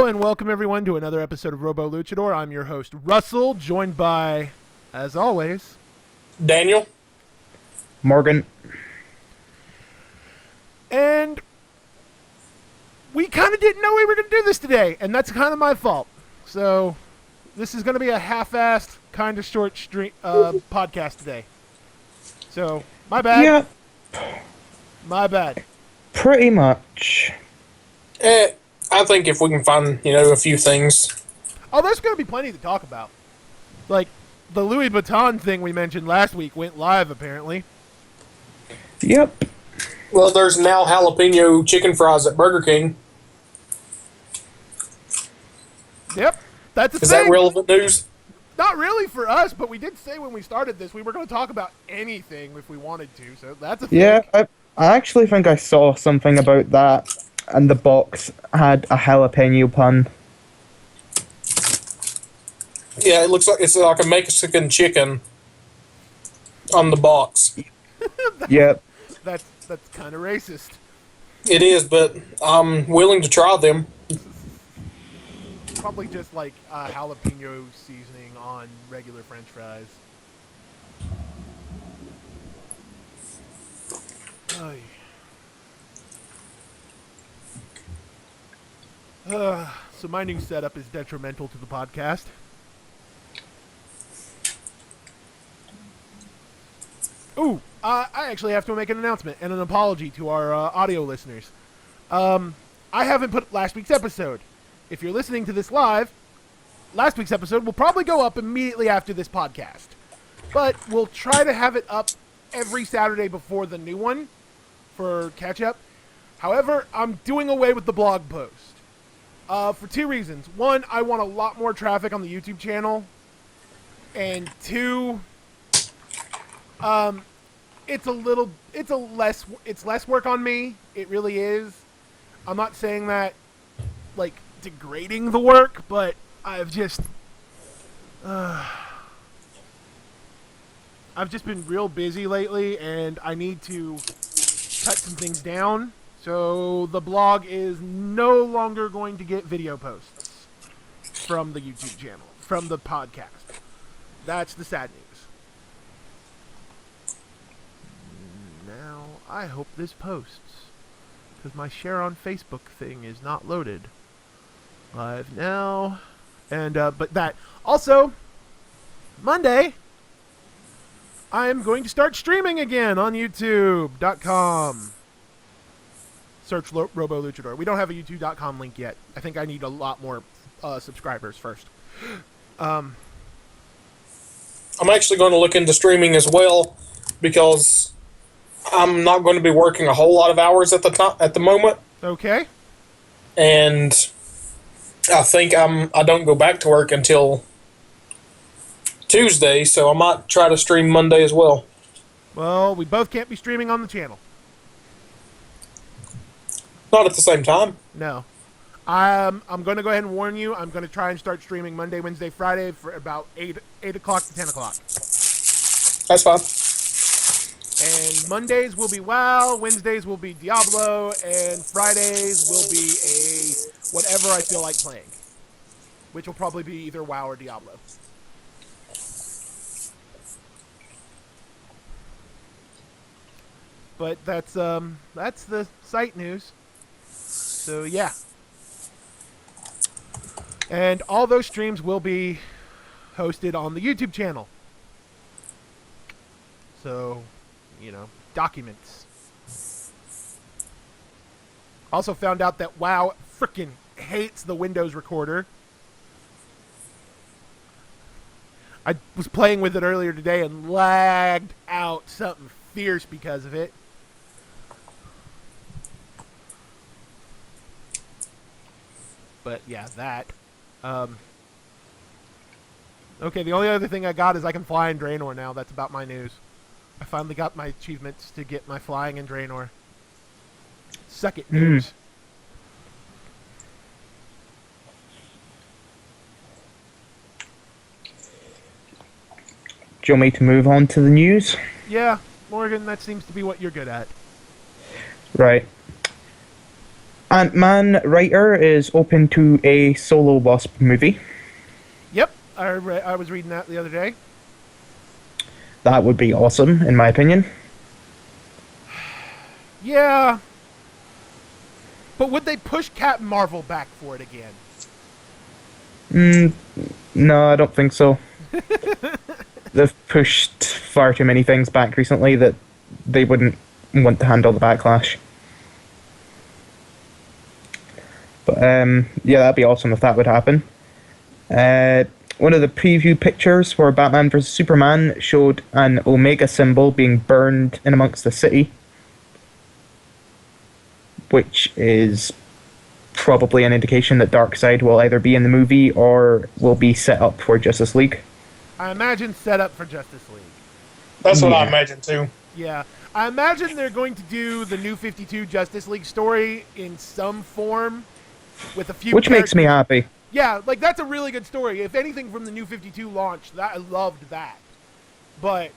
Hello and welcome everyone to another episode of Robo Luchador. I'm your host Russell, joined by, as always, Daniel. Morgan. And we kind of didn't know we were going to do this today, and that's kind of my fault. So this is going to be a half-assed, kind of short podcast today. So, my bad. Yeah. My bad. Pretty much. I think if we can find, a few things. Oh, there's going to be plenty to talk about. Like, the Louis Vuitton thing we mentioned last week went live, apparently. Yep. Well, there's now jalapeno chicken fries at Burger King. Yep, that's a Is thing. that relevant news? Not really for us, but we did say when we started this we were going to talk about anything if we wanted to, so that's a thing. Yeah, I actually think I saw something about that, and the box had a jalapeno pun. Yeah, it looks like it's like a Mexican chicken on the box. Yep. That's kind of racist. It is, but I'm willing to try them. Probably just like jalapeno seasoning on regular French fries. Oy. So my new setup is detrimental to the podcast. Ooh, I actually have to make an announcement and an apology to our audio listeners. I haven't put last week's episode. If you're listening to this live, last week's episode will probably go up immediately after this podcast. But we'll try to have it up every Saturday before the new one for catch-up. However, I'm doing away with the blog post. For two reasons. One, I want a lot more traffic on the YouTube channel. And two, it's less work on me. It really is. I'm not saying that, like, degrading the work, but I've just been real busy lately, and I need to cut some things down. So the blog is no longer going to get video posts from the YouTube channel, from the podcast. That's the sad news. Now, I hope this posts, because my share on Facebook thing is not loaded. Live now. And, but that. Also, Monday, I'm going to start streaming again on YouTube.com. Search Robo Luchador. We don't have a YouTube.com link yet. I think I need a lot more subscribers first. I'm actually going to look into streaming as well because I'm not going to be working a whole lot of hours at the moment. Okay. And I think I don't go back to work until Tuesday, so I might try to stream Monday as well. Well, we both can't be streaming on the channel. Not at the same time. No. I'm going to go ahead and warn you. I'm going to try and start streaming Monday, Wednesday, Friday for about 8 o'clock to 10 o'clock. That's fine. And Mondays will be WoW, Wednesdays will be Diablo, and Fridays will be whatever I feel like playing. Which will probably be either WoW or Diablo. But that's the site news. So yeah. And all those streams will be hosted on the YouTube channel. So, documents. Also found out that WoW frickin' hates the Windows recorder. I was playing with it earlier today and lagged out something fierce because of it. But yeah, that. Okay, the only other thing I got is I can fly in Draenor now. That's about my news. I finally got my achievements to get my flying in Draenor. Suck it, news. Do you want me to move on to the news? Yeah, Morgan, that seems to be what you're good at. Right. Ant-Man writer is open to a solo Wasp movie. Yep, I was reading that the other day. That would be awesome, in my opinion. Yeah. But would they push Captain Marvel back for it again? No, I don't think so. They've pushed far too many things back recently that they wouldn't want to handle the backlash. But yeah, that'd be awesome if that would happen. One of the preview pictures for Batman vs Superman showed an Omega symbol being burned in amongst the city, which is probably an indication that Darkseid will either be in the movie or will be set up for Justice League. I imagine set up for Justice League. That's what I Yeah. imagine too. Yeah. I imagine they're going to do the New 52 Justice League story in some form with a few Which makes me happy. Yeah, like that's a really good story. If anything from the New 52 launch, that I loved that. But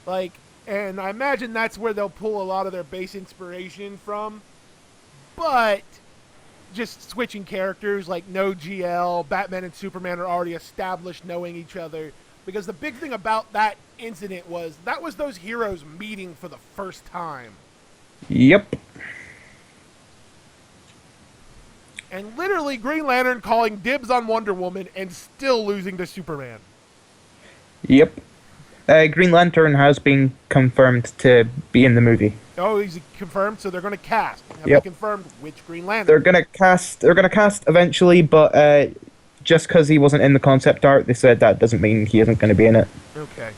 like, and I imagine that's where they'll pull a lot of their base inspiration from. But just switching characters, like no GL, Batman and Superman are already established knowing each other. Because the big thing about that incident was that was those heroes meeting for the first time. Yep. And literally Green Lantern calling dibs on Wonder Woman and still losing to Superman. Yep. Green Lantern has been confirmed to be in the movie. Oh, he's confirmed, so they're going to cast. Have Yep. they confirmed which Green Lantern? They're gonna cast. They're gonna cast eventually, but just because he wasn't in the concept art, they said that doesn't mean he isn't going to be in it. Okay.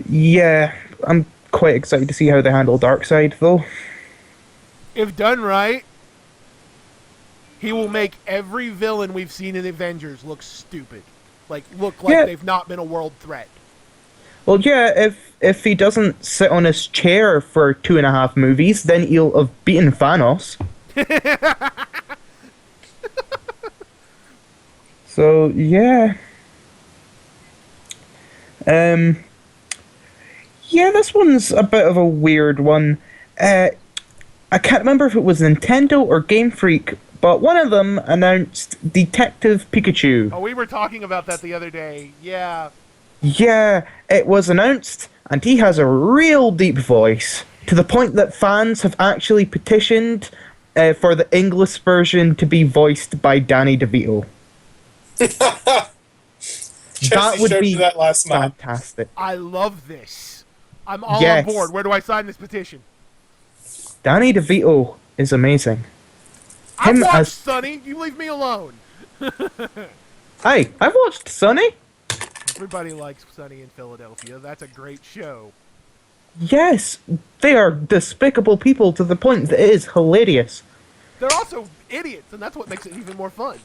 Yeah, I'm quite excited to see how they handle Darkseid, though. If done right, he will make every villain we've seen in Avengers look stupid. Like, look like Yeah. they've not been a world threat. Well, yeah, if he doesn't sit on his chair for 2.5 movies, then he'll have beaten Thanos. So yeah. Yeah, this one's a bit of a weird one. I can't remember if it was Nintendo or Game Freak, but one of them announced Detective Pikachu. Oh, we were talking about that the other day. Yeah. Yeah, it was announced, and he has a real deep voice, to the point that fans have actually petitioned for the English version to be voiced by Danny DeVito. Chessie would showed be me that last night. Fantastic. I love this. I'm all Yes. on board. Where do I sign this petition? Danny DeVito is amazing. I've Him watched as- Sunny. You leave me alone. Hey, I've watched Sunny. Everybody likes Sunny in Philadelphia. That's a great show. Yes, they are despicable people to the point that it is hilarious. They're also idiots, and that's what makes it even more fun.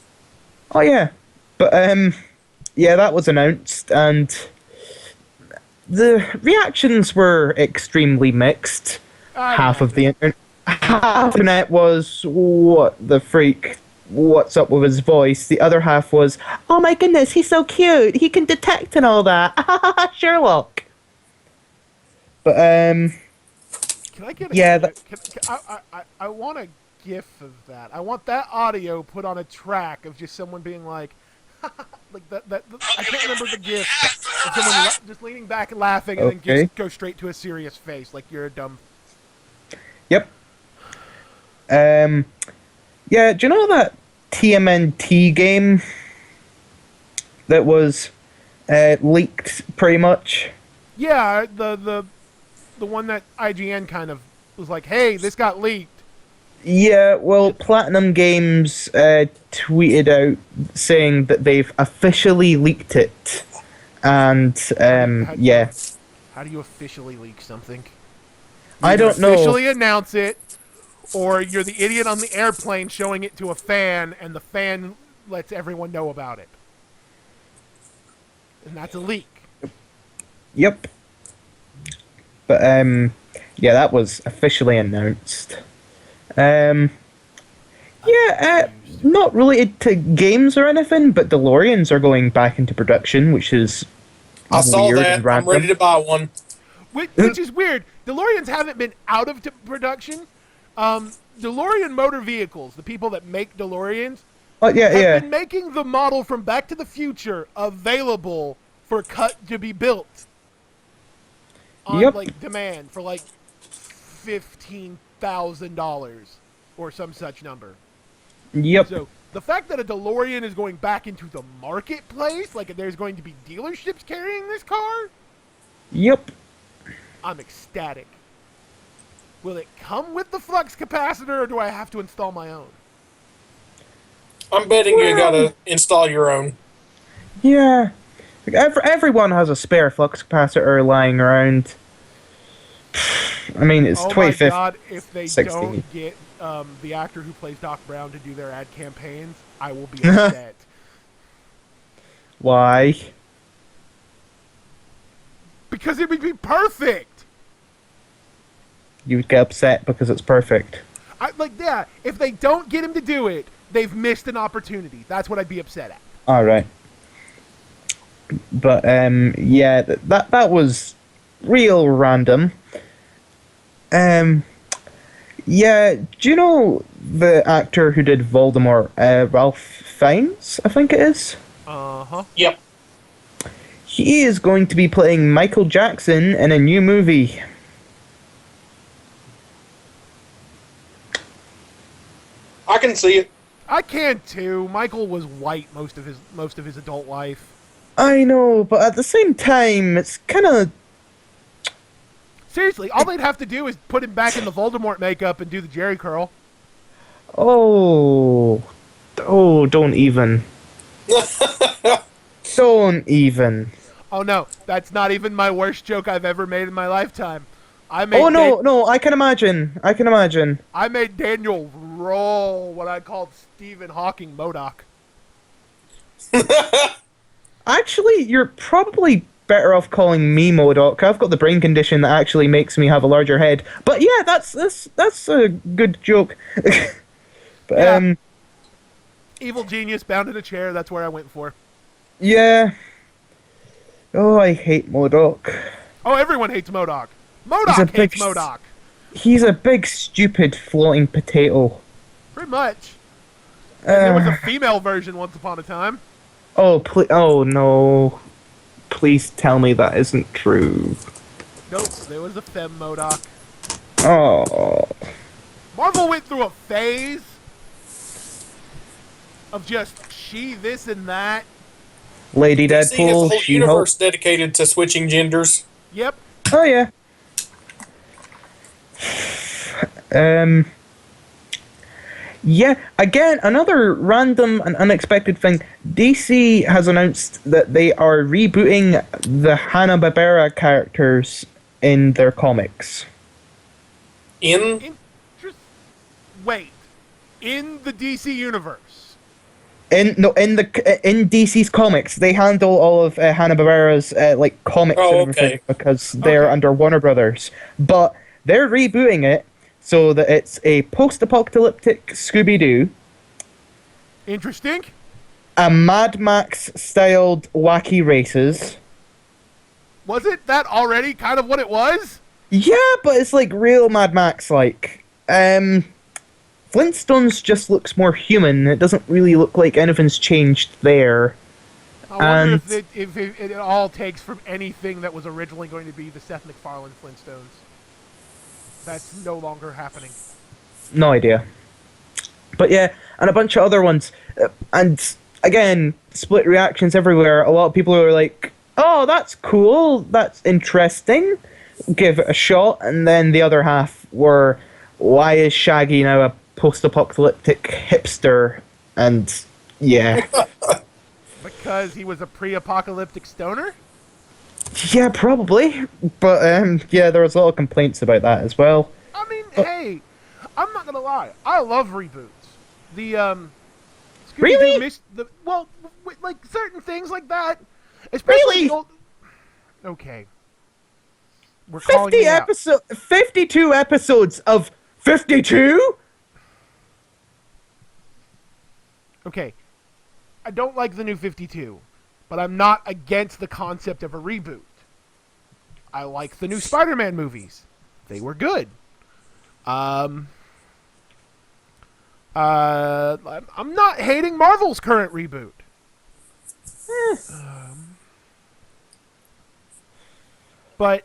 Oh yeah, but yeah, that was announced, and the reactions were extremely mixed. Half of the internet was, "What the freak? What's up with his voice?" The other half was, "Oh my goodness, he's so cute. He can detect and all that." Sherlock. But Can I get a Yeah, I want a gif of that. I want that audio put on a track of just someone being like, like that. I can't remember the gif. Of someone just leaning back and laughing, and then Okay. just go straight to a serious face, like you're a dumb. Yep. Yeah, do you know that TMNT game that was leaked pretty much? Yeah, the one that IGN kind of was like, hey, this got leaked. Yeah, well, Platinum Games tweeted out saying that they've officially leaked it. And, yeah. How do you officially leak something? I Either don't know. Officially announce it, or you're the idiot on the airplane showing it to a fan, and the fan lets everyone know about it. And that's a leak. Yep. But, yeah, that was officially announced. Yeah, not related to games or anything, but DeLoreans are going back into production, which is I saw weird that. and I'm random. ready to buy one. which is weird. DeLoreans haven't been out of production. DeLorean Motor Vehicles, the people that make DeLoreans, have been making the model from Back to the Future available for cut to be built on like demand for like $15,000 or some such number. Yep. So the fact that a DeLorean is going back into the marketplace, like there's going to be dealerships carrying this car, Yep. I'm ecstatic. Will it come with the flux capacitor, or do I have to install my own? I'm betting you gotta install your own. Yeah. Everyone has a spare flux capacitor lying around. I mean, it's 2015. Oh my god, if they 16. don't get the actor who plays Doc Brown to do their ad campaigns, I will be upset. Why? Because it would be perfect! You would get upset because it's perfect. If they don't get him to do it, they've missed an opportunity. That's what I'd be upset at. Alright. But, yeah, that was real random. Yeah, do you know the actor who did Voldemort, Ralph Fiennes, I think it is? Uh-huh. Yep. He is going to be playing Michael Jackson in a new movie. I can see it. I can too. Michael was white most of his adult life. I know, but at the same time, it's kind of... Seriously, all they'd have to do is put him back in the Voldemort makeup and do the Jerry curl. Oh, don't even. Don't even. Oh no, that's not even my worst joke I've ever made in my lifetime. I can imagine. I made Daniel roll what I called Stephen Hawking MODOK. Actually, you're probably better off calling me MODOK. I've got the brain condition that actually makes me have a larger head. But yeah, that's a good joke. But, yeah. Evil genius bound in a chair, that's where I went for. Yeah. Oh, I hate MODOK. Oh, everyone hates MODOK. MODOK hates MODOK. He's a big, stupid, floating potato. Pretty much. And there was a female version once upon a time. Oh, oh no. Please tell me that isn't true. Nope, there was a femme MODOK. Oh. Marvel went through a phase of just she this and that. Lady DC has a Deadpool, whole she universe dedicated to switching genders. Yep. Oh yeah. Yeah, again, another random and unexpected thing. DC has announced that they are rebooting the Hanna-Barbera characters in their comics. Wait. In the DC universe? In DC's comics, they handle all of Hanna-Barbera's comics and everything because they're under Warner Brothers. But they're rebooting it so that it's a post-apocalyptic Scooby-Doo. Interesting. A Mad Max-styled wacky races. Wasn't that already kind of what it was? Yeah, but it's like real Mad Max-like. Flintstones just looks more human. It doesn't really look like anything's changed there. I wonder if it all takes from anything that was originally going to be the Seth MacFarlane Flintstones. That's no longer happening. No idea. But yeah, and a bunch of other ones. And again, split reactions everywhere. A lot of people are like, oh, that's cool, that's interesting, give it a shot. And then the other half were, why is Shaggy now a post-apocalyptic hipster? And yeah. Because he was a pre-apocalyptic stoner? Yeah, probably. But yeah, there was a lot of complaints about that as well. I mean, hey, I'm not gonna lie. I love reboots. The Really? Like certain things like that. Especially Really? the old... Okay. We're calling 52 episodes of 52? Okay. I don't like the new 52, but I'm not against the concept of a reboot. I like the new Spider-Man movies. They were good. I'm not hating Marvel's current reboot. But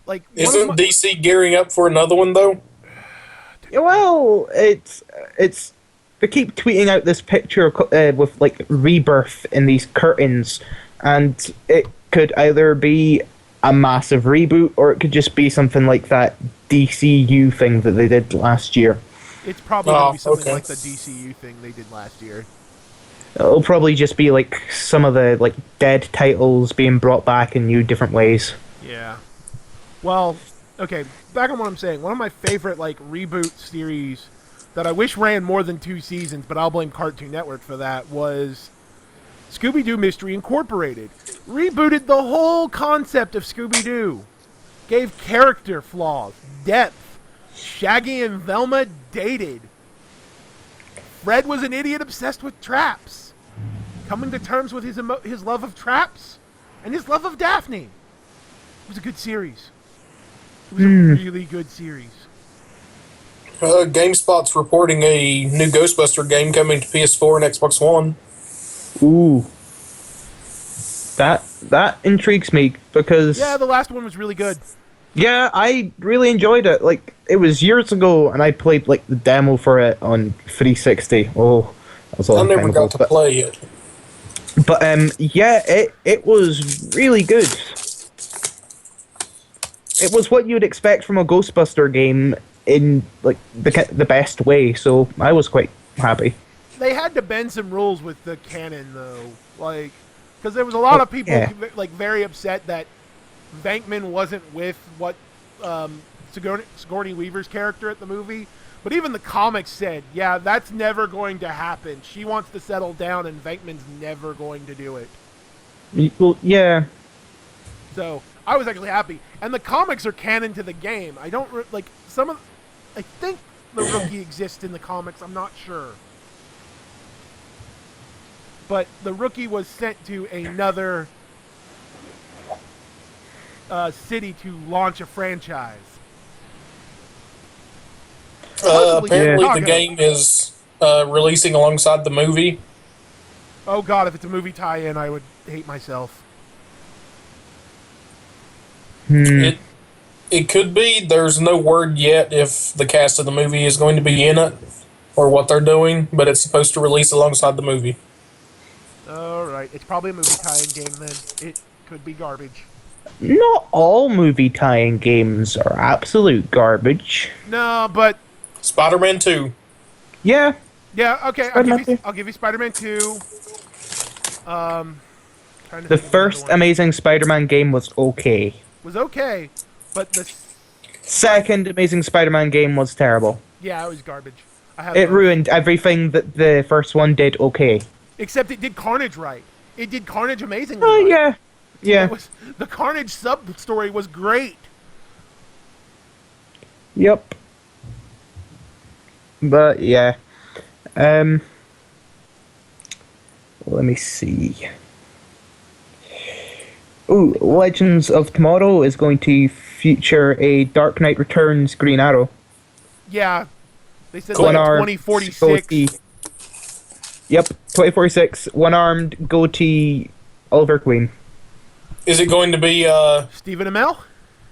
like, Isn't DC gearing up for another one though? Well, it's they keep tweeting out this picture with like rebirth in these curtains, and it could either be a massive reboot or it could just be something like that DCU thing that they did last year. It's probably going to be something like the DCU thing they did last year. It'll probably just be like some of the like dead titles being brought back in new different ways. Yeah. Well, okay, back on what I'm saying. One of my favorite like reboot series that I wish ran more than 2 seasons, but I'll blame Cartoon Network for that, was Scooby-Doo Mystery Incorporated. Rebooted the whole concept of Scooby-Doo. Gave character flaws, depth. Shaggy and Velma dated. Fred was an idiot obsessed with traps. Coming to terms with his love of traps and his love of Daphne. It was a good series. It was a really good series. GameSpot's reporting a new Ghostbuster game coming to PS4 and Xbox One. Ooh. That intrigues me because... Yeah, the last one was really good. Yeah, I really enjoyed it. Like, it was years ago, and I played, like, the demo for it on 360. Oh, that was a long time ago. I never got to play it. But, yeah, it was really good. It was what you'd expect from a Ghostbuster game in, like, the best way, so I was quite happy. They had to bend some rules with the canon, though. Like, because there was a lot of people, like, very upset that Venkman wasn't with what Sigourney Weaver's character at the movie. But even the comics said, yeah, that's never going to happen. She wants to settle down, and Venkman's never going to do it. Well, yeah. So, I was actually happy. And the comics are canon to the game. I don't, like, I think the Rookie exists in the comics. I'm not sure. But the Rookie was sent to another city to launch a franchise. Apparently the game is releasing alongside the movie. Oh god, if it's a movie tie-in, I would hate myself. It could be. There's no word yet if the cast of the movie is going to be in it or what they're doing, but it's supposed to release alongside the movie. Alright, it's probably a movie tie-in game then. It could be garbage. Not all movie tie-in games are absolute garbage. No, but... Spider-Man 2. Yeah. Yeah, okay, I'll give you Spider-Man 2. The first Amazing Spider-Man game was okay. Was okay, but the second Amazing Spider-Man game was terrible. Yeah, it was garbage. It ruined everything that the first one did okay. Except it did Carnage right. It did Carnage amazingly right. Yeah. Yeah. The Carnage sub-story was great. Yep. But, yeah. Let me see. Ooh, Legends of Tomorrow is going to feature a Dark Knight Returns Green Arrow. Yeah. They said like 2046. Yep, 2046. One-armed goatee Oliver Queen. Is it going to be Stephen Amell?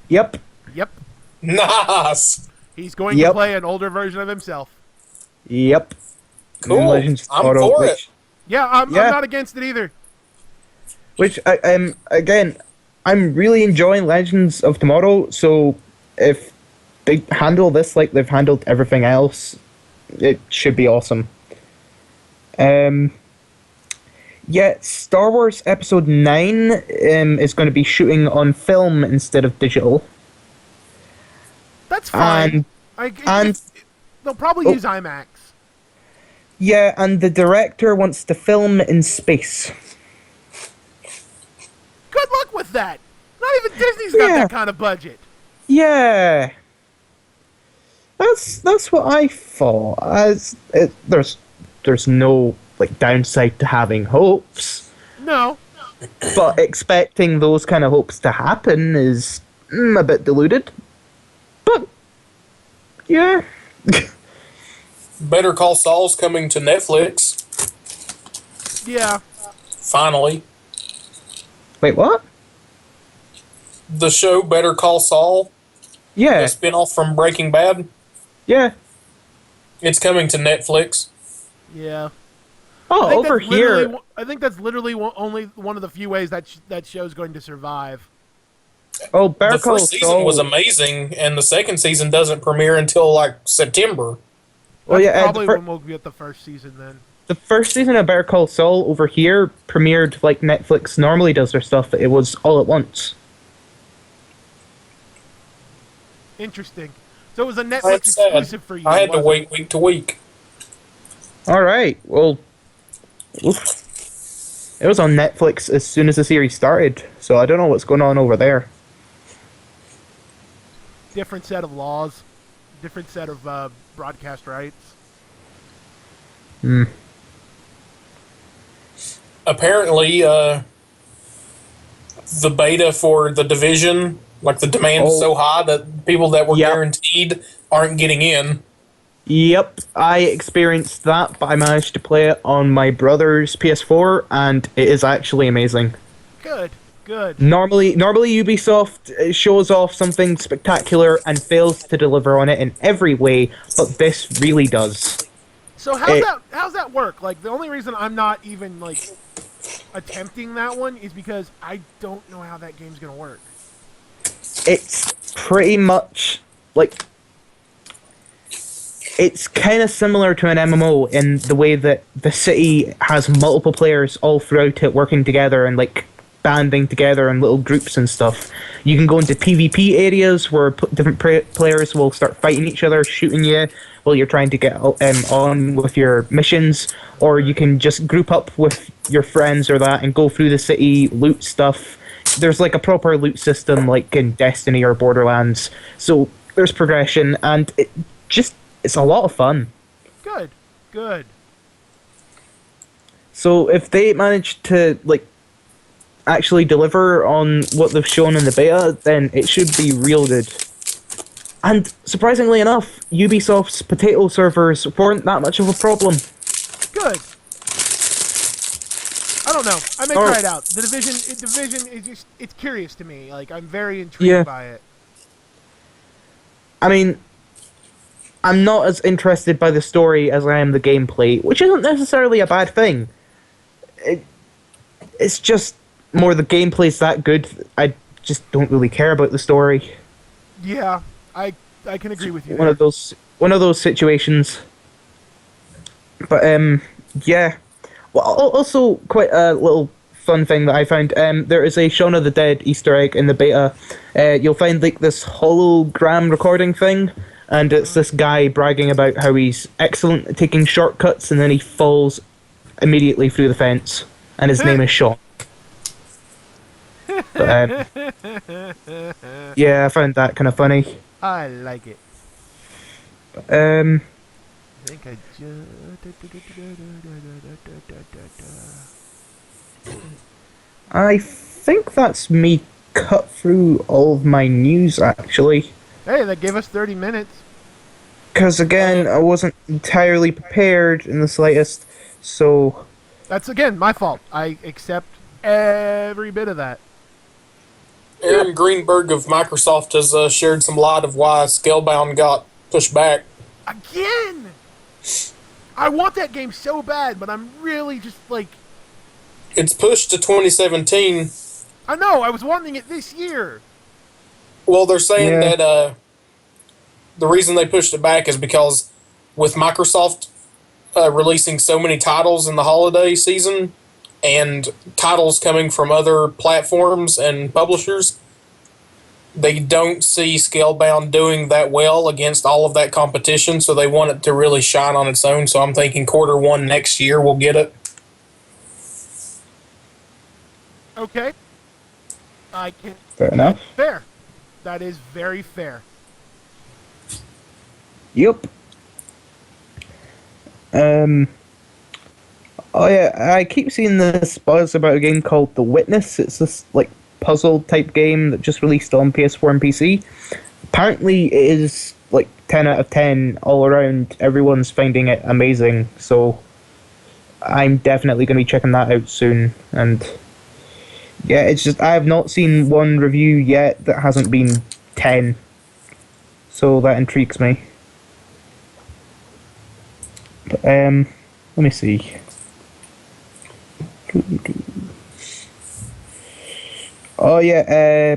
Yep. Yep. Nice. He's going to play an older version of himself. Yep. Cool. I'm for it. Yeah, I'm not against it either. Which again, I'm really enjoying Legends of Tomorrow, so if they handle this like they've handled everything else, it should be awesome. Yeah, Star Wars Episode 9 is going to be shooting on film instead of digital. That's fine. And they'll probably use IMAX. Yeah, and the director wants to film in space. Good luck with that. Not even Disney's got that kind of budget. Yeah. That's what I thought. There's no like downside to having hopes. No. But expecting those kind of hopes to happen is a bit diluted. But, yeah. Better Call Saul's coming to Netflix. Yeah. Finally. Wait, what? The show Better Call Saul, Yeah, the spinoff from Breaking Bad, yeah. it's coming to Netflix. Yeah. Oh, over here. I think that's literally only one of the few ways that show's going to survive. Oh, Better The Call first season was Saul. amazing, and the second season doesn't premiere until like September. Well, That's yeah, probably when we'll get the first season then. the first season of Better Call Saul over here premiered like Netflix normally does their stuff. It was all at once. Interesting. So it was a Netflix That's sad. exclusive for you. I had to wasn't wait week to week. All right. Well, oof. It was on Netflix as soon as the series started, so I don't know what's going on over there. it? Different set of laws, different set of broadcast rights. Hmm. Apparently, the beta for The Division, like the demand is so high that people that were Yep. guaranteed aren't getting in. Yep, I experienced that, but I managed to play it on my brother's PS4, and it is actually amazing. Good. Good. Normally Ubisoft shows off something spectacular and fails to deliver on it in every way, but this really does. So how's that work? Like the only reason I'm not even like attempting that one is because I don't know how that game's gonna work. It's pretty much like it's kind of similar to an MMO in the way that the city has multiple players all throughout it working together and like banding together in little groups and stuff. You can go into PvP areas where different players will start fighting each other, shooting you while you're trying to get on with your missions, or you can just group up with your friends or that and go through the city, loot stuff. There's like a proper loot system like in Destiny or Borderlands, so there's progression, and it's a lot of fun. Good. Good. So if they manage to like actually deliver on what they've shown in the beta, then it should be real good. And surprisingly enough, Ubisoft's potato servers weren't that much of a problem. Good. I don't know. I may try it out. The Division is just, it's curious to me. Like, I'm very intrigued by it. I mean, I'm not as interested by the story as I am the gameplay, which isn't necessarily a bad thing. It's just more the gameplay's that good. I just don't really care about the story. Yeah, I can agree with you. One of those situations. But yeah. Well, also quite a little fun thing that I found. There is a Shaun of the Dead Easter egg in the beta. You'll find like this hologram recording thing, and it's this guy bragging about how he's excellent at taking shortcuts, and then he falls immediately through the fence, and his name is Sean. But, yeah, I found that kind of funny. I like it. Um, I think I I think that's me cut through all of my news, actually. Hey, that gave us 30 minutes. Because, again, I wasn't entirely prepared in the slightest, so... That's, again, my fault. I accept every bit of that. Aaron Greenberg of Microsoft has shared some light of why Scalebound got pushed back. Again! I want that game so bad, but I'm really just, like... It's pushed to 2017. I know, I was wanting it this year. Well, they're saying that the reason they pushed it back is because with Microsoft releasing so many titles in the holiday season and titles coming from other platforms and publishers, they don't see Scalebound doing that well against all of that competition, so they want it to really shine on its own. So I'm thinking Q1 next year we'll get it. Okay. I can... Fair enough. Fair. That is very fair. Yep. Oh yeah, I keep seeing this buzz about a game called The Witness. It's this like puzzle type game that just released on PS4 and PC. Apparently, it is like 10 out of 10 all around. Everyone's finding it amazing, so I'm definitely going to be checking that out soon. And yeah, it's just I have not seen one review yet that hasn't been 10, so that intrigues me. But, let me see. Oh yeah,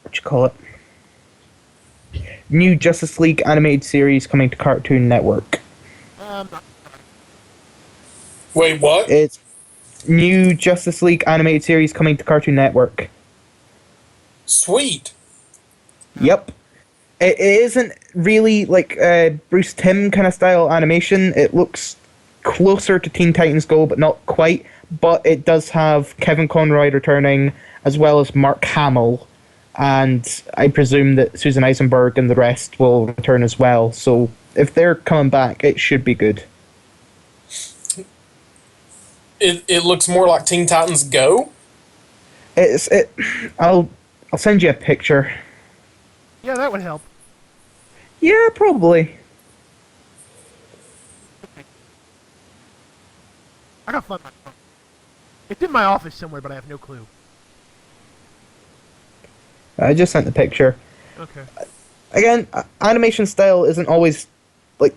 what you call it? New Justice League animated series coming to Cartoon Network. Wait, what? It's new Justice League animated series coming to Cartoon Network. Sweet. Yep. It isn't really like Bruce Timm kind of style animation. It looks closer to Teen Titans Go, but not quite. But it does have Kevin Conroy returning, as well as Mark Hamill. And I presume that Susan Eisenberg and the rest will return as well. So if they're coming back, it should be good. It looks more like Teen Titans Go. I'll send you a picture. Yeah, that would help. Yeah, probably. I got fun. It's in my office somewhere, but I have no clue. I just sent the picture. Okay. Again, animation style isn't always like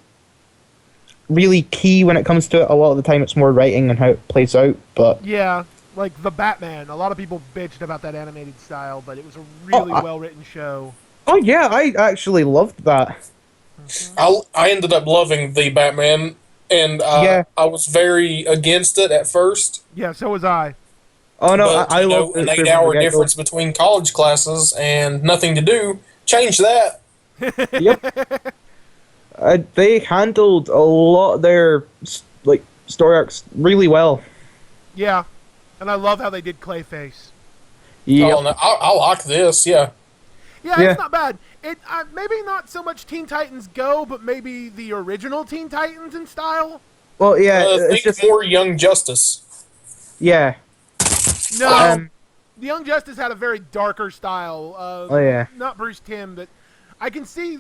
really key when it comes to it. A lot of the time, it's more writing and how it plays out. But Yeah, like the Batman. A lot of people bitched about that animated style, but it was a really well-written show. oh yeah, I actually loved that. I ended up loving the Batman, and Yeah. I was very against it at first. Yeah, so was I. Oh no, But I you know, love an 8-hour difference between college classes and nothing to do. Change that. Yep. They handled a lot of their like story arcs really well. Yeah, and I love how they did Clayface. Yep. Oh, no, I like this. Yeah. Yeah, Yeah. it's not bad. It maybe not so much Teen Titans Go, but maybe the original Teen Titans in style. Well, yeah, it's Think just more Young Justice. yeah. No, Um, the Young Justice had a very darker style. Oh, yeah. Not Bruce Timm, but I can see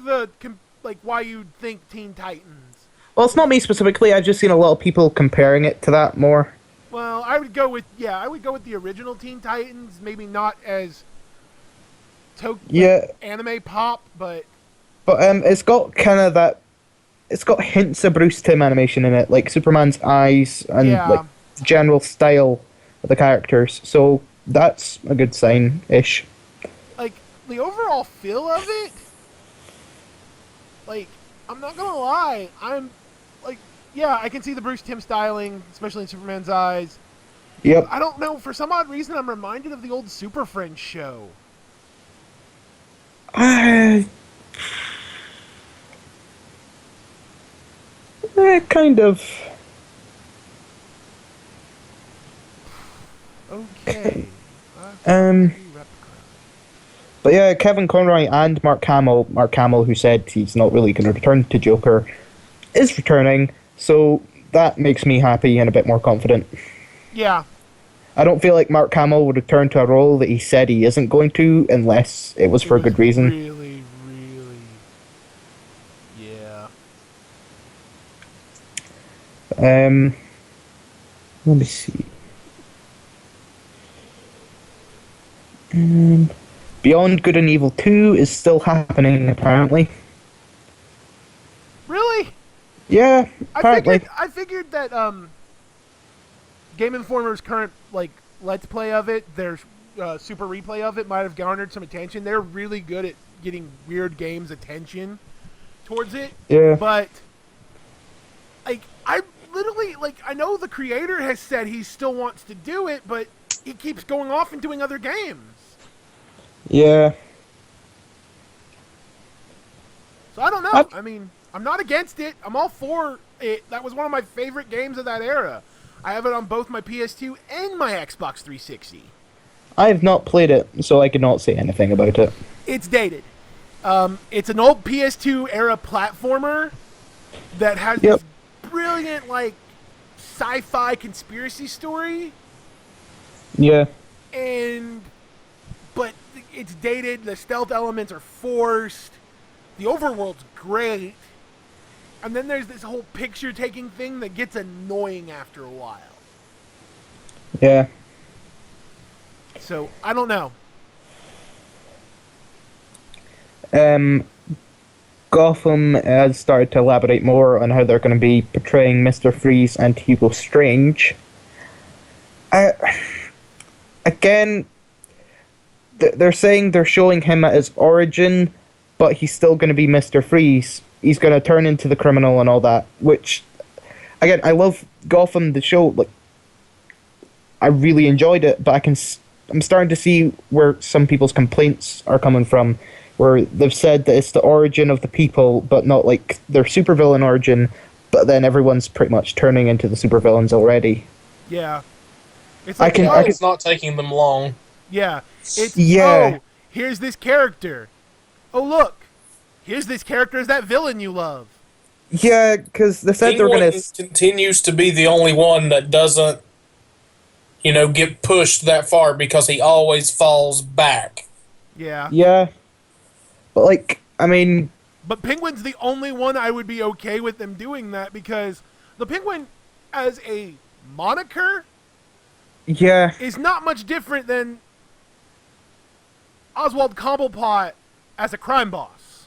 why you'd think Teen Titans. Well, it's not me specifically. I've just seen a lot of people comparing it to that more. Well, I would go with the original Teen Titans. Maybe not as Yeah, anime pop, but but it's got kind of that. It's got hints of Bruce Timm animation in it, like Superman's eyes and Yeah. like the general style of the characters. So that's a good sign-ish. like the overall feel of it, like I'm not gonna lie, I'm like, yeah, I can see the Bruce Timm styling, especially in Superman's eyes. Yep. I don't know, for some odd reason, I'm reminded of the old Super Friends show. Kind of. Okay. But yeah, Kevin Conroy and Mark Hamill, who said he's not really going to return to Joker, is returning. So that makes me happy and a bit more confident. Yeah. I don't feel like Mark Hamill would return to a role that he said he isn't going to unless it was for a good reason. Really, really. Yeah. Let me see. Beyond Good and Evil 2 is still happening, apparently. Really? Yeah, apparently. I figured that Game Informer's current Let's Play of it, their super replay of it, might have garnered some attention. They're really good at getting weird games attention towards it. Yeah. But I literally I know the creator has said he still wants to do it, but he keeps going off and doing other games. Yeah. So I don't know. I mean, I'm not against it. I'm all for it. That was one of my favorite games of that era. I have it on both my PS2 and my Xbox 360. I have not played it, so I cannot say anything about it. It's dated. It's an old PS2 era platformer that has this brilliant, sci-fi conspiracy story. Yeah. And it's dated. The stealth elements are forced. The overworld's great. And then there's this whole picture-taking thing that gets annoying after a while. Yeah. So, I don't know. Gotham has started to elaborate more on how they're going to be portraying Mr. Freeze and Hugo Strange. Again, they're saying they're showing him at his origin, but he's still going to be Mr. Freeze. He's going to turn into the criminal and all that, which, again, I love Gotham, the show. Like, I really enjoyed it, but I'm starting to see where some people's complaints are coming from, where they've said that it's the origin of the people, but not like their supervillain origin, but then everyone's pretty much turning into the supervillains already. Yeah. It's like, it's not taking them long. Yeah. It's, yeah. oh, here's this character. Oh, look. Here's this character as that villain you love. Yeah, because they said they were going to... continues to be the only one that doesn't, get pushed that far because he always falls back. Yeah. Yeah. But, like, I mean... But Penguin's the only one I would be okay with them doing that, because the Penguin, as a moniker, yeah, is not much different than Oswald Cobblepot as a crime boss.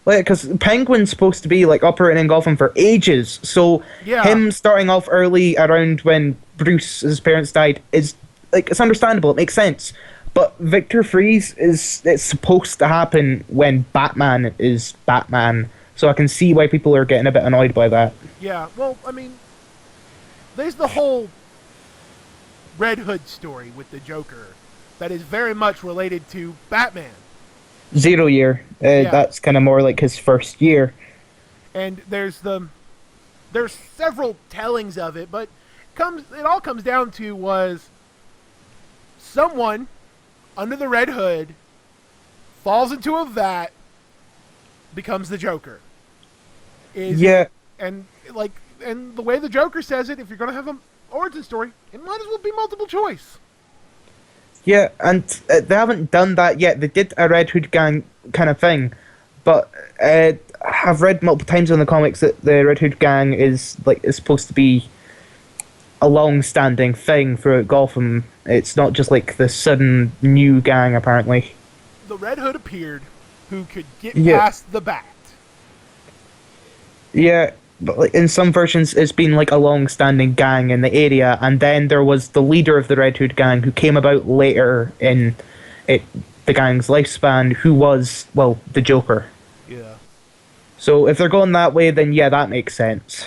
Like, because Penguin's supposed to be, like, operating in Gotham for ages, so yeah. Him starting off early around when Bruce's parents died is, like, it's understandable, it makes sense. But Victor Freeze it's supposed to happen when Batman is Batman, so I can see why people are getting a bit annoyed by that. Yeah, well, I mean, there's the whole Red Hood story with the Joker that is very much related to Batman. 0 Year, that's kind of more like his first year. And there's several tellings of it, but it all comes down to was someone under the Red Hood falls into a vat, becomes the Joker. Yeah. And the way the Joker says it, if you're going to have an origin story, it might as well be multiple choice. Yeah, and they haven't done that yet. They did a Red Hood gang kind of thing, but I've read multiple times in the comics that the Red Hood gang is supposed to be a long-standing thing throughout Gotham. It's not just like the sudden new gang, apparently. The Red Hood appeared, who could get past the bat. Yeah, but like, in some versions it's been like a long-standing gang in the area, and then there was the leader of the Red Hood gang who came about later in the gang's lifespan, who was, well, the Joker. Yeah. So if they're going that way, then yeah, that makes sense.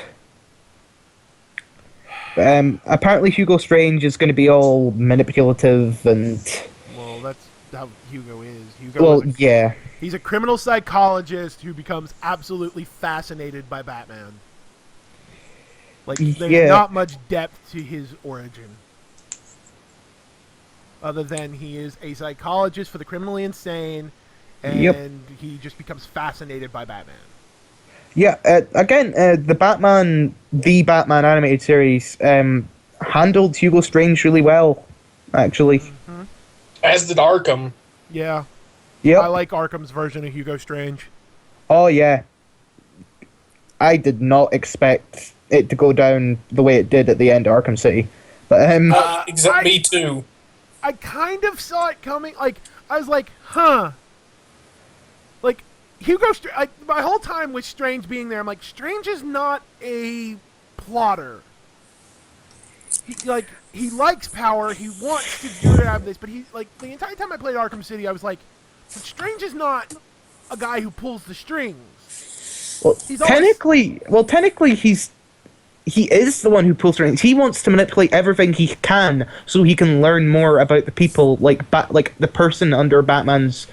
Apparently Hugo Strange is going to be all manipulative and... Well, that's how Hugo is. Yeah. He's a criminal psychologist who becomes absolutely fascinated by Batman. Like, there's not much depth to his origin. Other than he is a psychologist for the criminally insane, and he just becomes fascinated by Batman. Yeah, again, the Batman animated series handled Hugo Strange really well, actually. Mm-hmm. As did Arkham. Yeah. Yep. I like Arkham's version of Hugo Strange. Oh, yeah. I did not expect it to go down the way it did at the end of Arkham City. But me too. I kind of saw it coming. Like, I was like, huh. Like, my whole time with Strange being there, I'm like, Strange is not a plotter. He likes power. He wants to do it out of this, but he's like, the entire time I played Arkham City, I was like, but Strange is not a guy who pulls the strings. Well, technically, he is the one who pulls strings. He wants to manipulate everything he can so he can learn more about the people, like the person under Batman's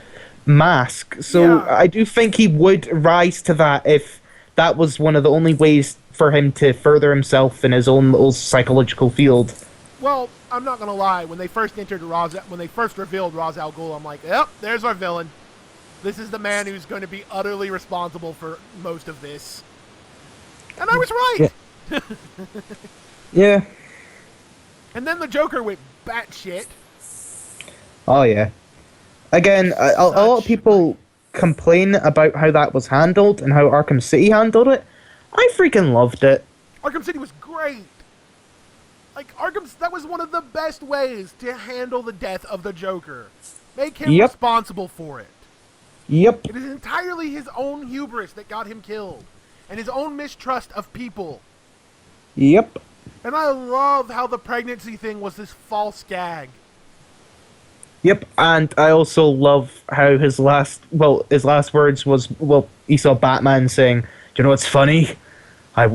mask. So I do think he would rise to that if that was one of the only ways for him to further himself in his own little psychological field. Well, I'm not gonna lie. When they first revealed Ra's al Ghul, I'm like, yep, there's our villain. This is the man who's going to be utterly responsible for most of this. And I was right. Yeah. And then the Joker went batshit. Oh yeah. Again, a lot of Such- people complain about how that was handled and how Arkham City handled it. I freaking loved it. Arkham City was great. Like that was one of the best ways to handle the death of the Joker. Make him Yep. responsible for it. Yep. It is entirely his own hubris that got him killed, and his own mistrust of people. Yep. And I love how the pregnancy thing was this false gag. Yep. And I also love how his last words was, he saw Batman saying, "Do you know what's funny?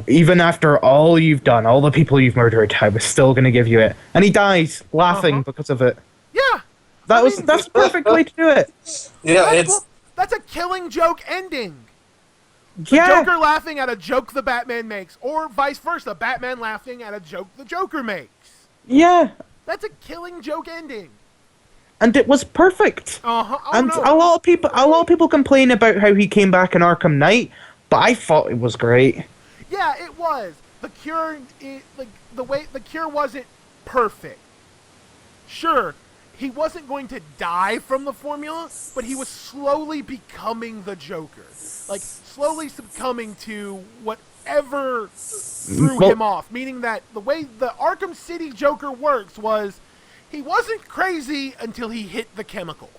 Even after all you've done, all the people you've murdered, I was still going to give you it." And he dies laughing because of it. Yeah. That's the perfect way to do it. Yeah, That's a Killing Joke ending. Yeah. Joker laughing at a joke the Batman makes, or vice versa, Batman laughing at a joke the Joker makes. Yeah. That's a Killing Joke ending. And it was perfect. Uh-huh. Oh, And no. a lot of people complain about how he came back in Arkham Knight, but I thought it was great. Yeah, it was. The Cure, the Cure wasn't perfect. Sure, he wasn't going to die from the formula, but he was slowly becoming the Joker. Like, slowly succumbing to whatever threw him off. Meaning that the way the Arkham City Joker works was, he wasn't crazy until he hit the chemical.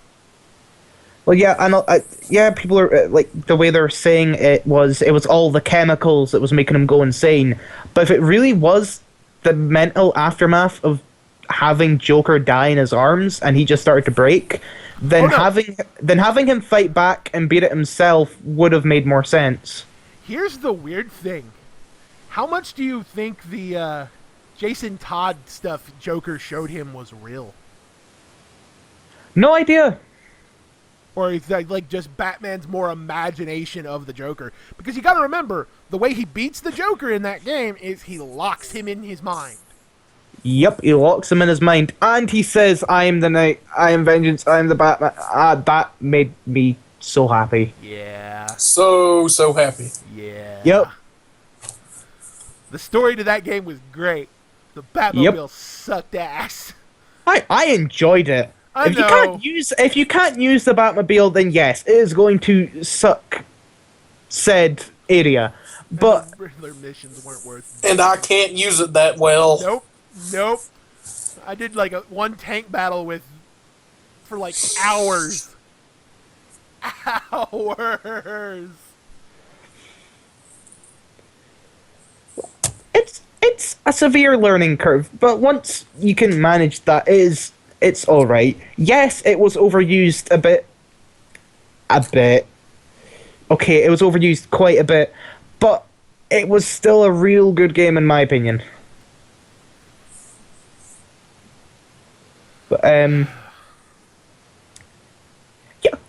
Well, yeah, and people are like the way they're saying it was all the chemicals that was making him go insane. But if it really was the mental aftermath of having Joker die in his arms and he just started to break, then having him fight back and beat it himself would have made more sense. Here's the weird thing. How much do you think the Jason Todd stuff Joker showed him was real? No idea. Or is that like just Batman's more imagination of the Joker? Because you gotta remember, the way he beats the Joker in that game is he locks him in his mind. Yep, he locks him in his mind, and he says, "I am the Knight, I am vengeance, I am the Batman." That made me so happy. Yeah. so happy. Yeah. Yep. The story to that game was great. The Batmobile sucked ass. I enjoyed it. I If know. you can't use the Batmobile, then yes, it is going to suck said area. But The Riddler missions weren't worth. And I can't use it that well. Nope. I did like one tank battle for like hours. Hours. it's a severe learning curve. But once you can manage that, it's all right. Yes, it was overused a bit. Okay, it was overused quite a bit, but it was still a real good game in my opinion. But yeah,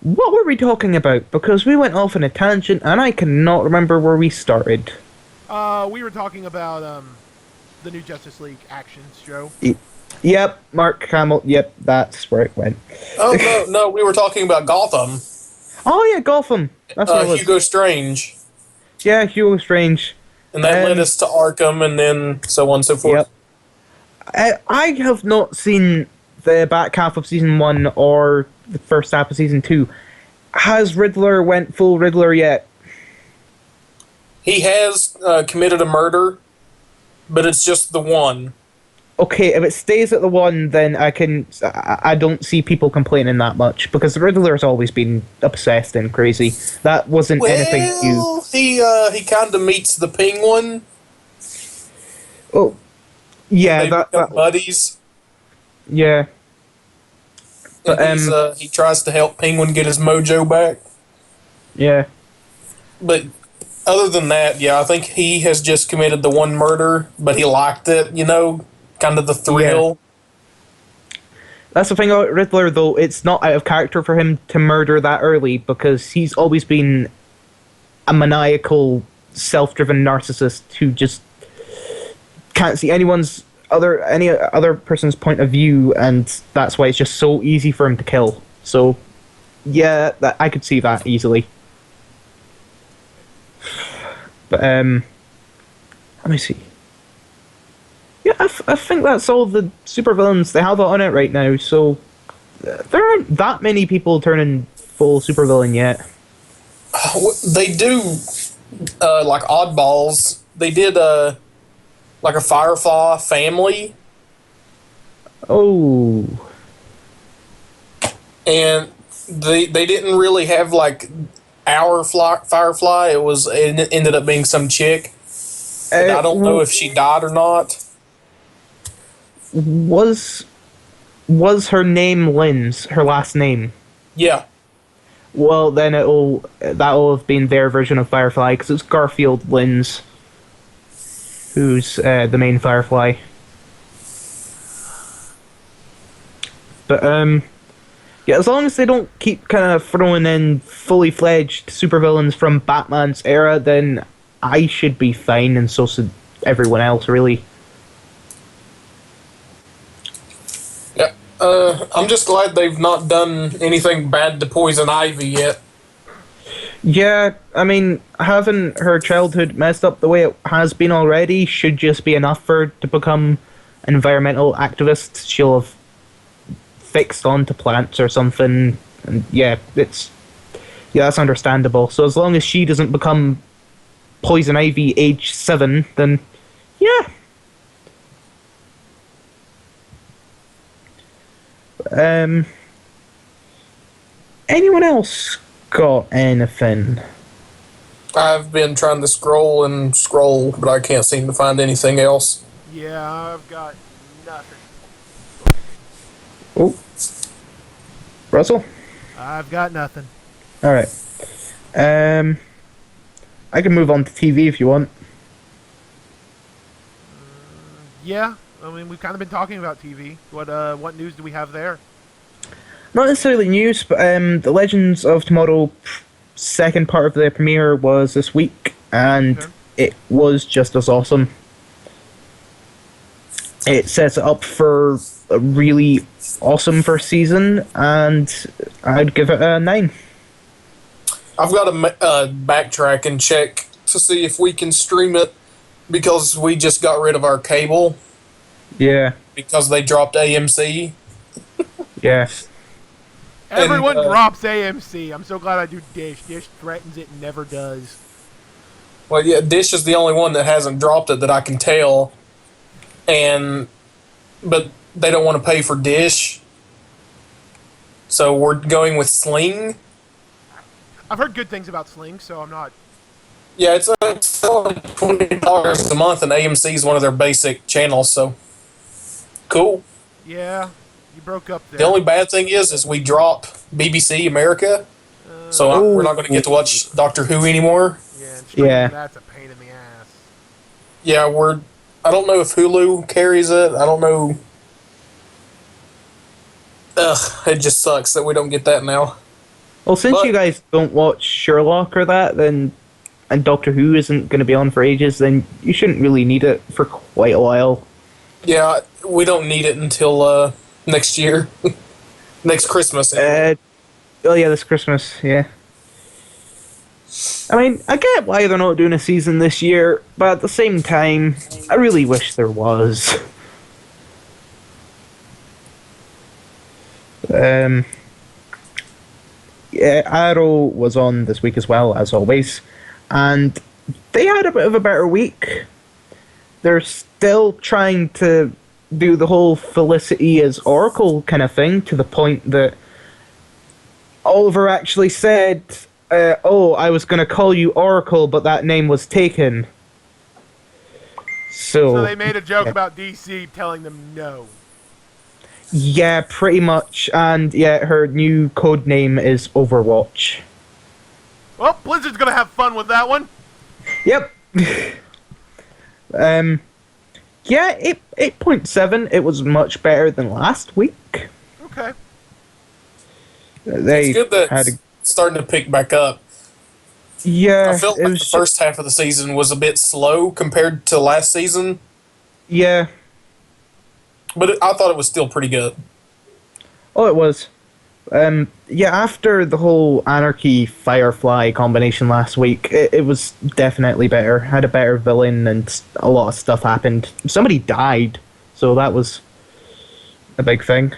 what were we talking about? Because we went off on a tangent, and I cannot remember where we started. We were talking about the new Justice League action show. Yep, Mark Hamill. Yep, that's where it went. Oh no, we were talking about Gotham. Oh yeah, Gotham. That's what it was. Hugo Strange, Yeah, Hugo Strange. and that led us to Arkham, and then so on and so forth. Yep. I have not seen the back half of season 1 or the first half of season 2. Has Riddler went full Riddler yet? He has committed a murder, but it's just the one. Okay, if it stays at the 1, then I don't see people complaining that much, because the Riddler has always been obsessed and crazy. That wasn't anything new. He kind of meets the Penguin. Oh, yeah, They become buddies. yeah. But, And he tries to help Penguin get his mojo back. Yeah. But other than that, yeah, I think he has just committed the one murder, but he liked it, kind of the thrill. That's the thing about Riddler, though. It's not out of character for him to murder that early, because he's always been a maniacal, self-driven narcissist who just can't see any other person's point of view, and that's why it's just so easy for him to kill. So, yeah, I could see that easily. But let me see. Yeah, I think that's all the supervillains they have on it right now. So, there aren't that many people turning full supervillain yet. They do, like oddballs. They did like a Firefly family, Oh, and they didn't really have like our Firefly. It ended up being some chick. And I don't know if she died or not. was her name Lynn's, her last name? Yeah. Well, then that'll have been their version of Firefly, because it's Garfield Lynn's who's the main Firefly. But yeah, as long as they don't keep kind of throwing in fully fledged supervillains from Batman's era, then I should be fine, and so should everyone else, really. Yeah. I'm just glad they've not done anything bad to Poison Ivy yet. Yeah, I mean, having her childhood messed up the way it has been already should just be enough for her to become an environmental activist. She'll have fixed onto plants or something, and yeah, that's understandable. So as long as she doesn't become Poison Ivy age 7, then yeah. Anyone else got anything? I've been trying to scroll and scroll, but I can't seem to find anything else. Yeah, I've got nothing. Oh, Russell? I've got nothing. Alright. I can move on to TV if you want. Yeah, I mean, we've kind of been talking about TV. What news do we have there? Not necessarily news, but the Legends of Tomorrow second part of the premiere was this week, and it was just as awesome. It sets it up for a really awesome first season, and I'd give it a 9. I've got to backtrack and check to see if we can stream it, because we just got rid of our cable. Yeah. Because they dropped AMC. Yeah. Everyone drops AMC. I'm so glad I do Dish. Dish threatens it and never does. Well, yeah, Dish is the only one that hasn't dropped it that I can tell. But they don't want to pay for Dish. So we're going with Sling. I've heard good things about Sling, so I'm not... Yeah, it's only $20 a month, and AMC is one of their basic channels, so... Cool. Yeah, you broke up there. The only bad thing is we drop BBC America, so we're not going to get to watch Doctor Who anymore. Yeah, that's a pain in the ass. Yeah, I don't know if Hulu carries it. I don't know. Ugh, it just sucks that we don't get that now. Well, since you guys don't watch Sherlock or that, then and Doctor Who isn't going to be on for ages, then you shouldn't really need it for quite a while. Yeah, we don't need it until next year. Next Christmas. Oh yeah, this Christmas, yeah. I mean, I get why they're not doing a season this year, but at the same time, I really wish there was. Yeah, Arrow was on this week as well, as always, and they had a bit of a better week. They're still trying to do the whole Felicity as Oracle kind of thing, to the point that Oliver actually said, I was going to call you Oracle, but that name was taken. So they made a joke about DC telling them no. Yeah, pretty much. And yeah, her new code name is Overwatch. Well, Blizzard's going to have fun with that one. Yep. Yeah, 8.7. It was much better than last week. Okay. It's good that it's starting to pick back up. Yeah. I felt like the first half of the season was a bit slow compared to last season. Yeah. But I thought it was still pretty good. Oh, it was. Yeah, after the whole Anarchy Firefly combination last week, it was definitely better. Had a better villain, and a lot of stuff happened. Somebody died, so that was a big thing.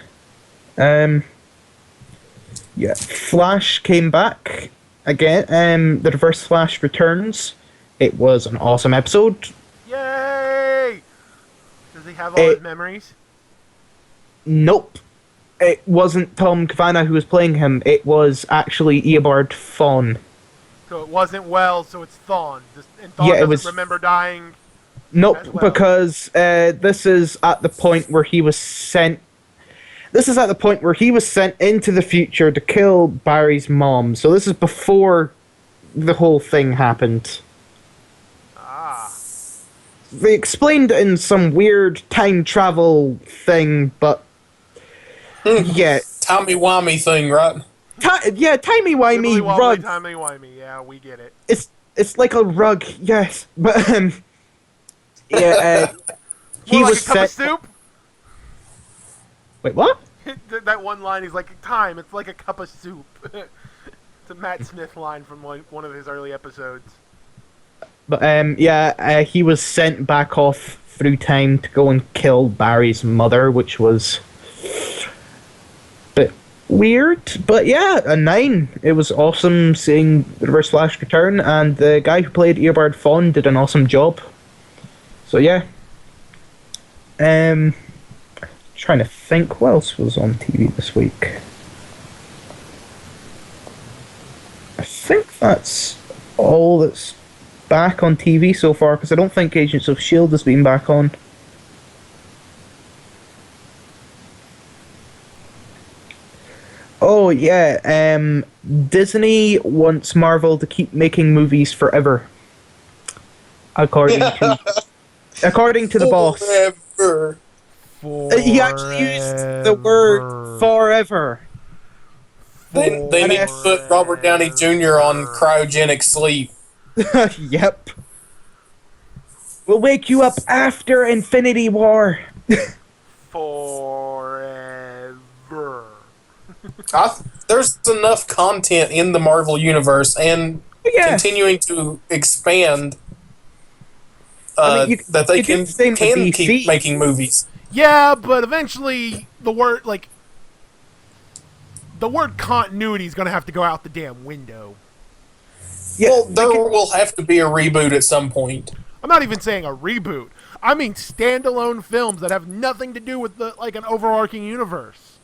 Yeah, Flash came back again. The Reverse Flash returns. It was an awesome episode. Yay! Does he have all his memories? Nope. It wasn't Tom Cavanagh who was playing him. It was actually Eobard Thawne. So it wasn't Wells, so it's Thawne. And Thawne doesn't remember dying. Nope, because this is at the point where he was sent. This is at the point where he was sent into the future to kill Barry's mom. So this is before the whole thing happened. Ah. They explained it in some weird time travel thing, but yeah, timey-wimey thing, right? Yeah, timey-wimey rug. Timey-wimey, yeah, we get it. It's like a rug, yes, but yeah, he like was a cup of soup. Wait, what? That one line is like time. It's like a cup of soup. It's a Matt Smith line from one of his early episodes. But yeah, he was sent back off through time to go and kill Barry's mother, which was a bit weird. But yeah, a 9. It was awesome seeing the Reverse Flash return, and the guy who played Eobard Thawne did an awesome job. So yeah. Trying to think what else was on TV this week. I think that's all that's back on TV so far, because I don't think Agents of S.H.I.E.L.D. has been back on. Oh yeah, Disney wants Marvel to keep making movies forever. According to the boss. Forever. He actually used the word forever. They need to put Robert Downey Jr. on cryogenic sleep. Yep. We'll wake you up after Infinity War. Forever. There's enough content in the Marvel Universe and continuing to expand that they can keep making movies. Yeah, but eventually the word continuity is going to have to go out the damn window. Yeah, well, there will have to be a reboot at some point. I'm not even saying a reboot. I mean standalone films that have nothing to do with an overarching universe.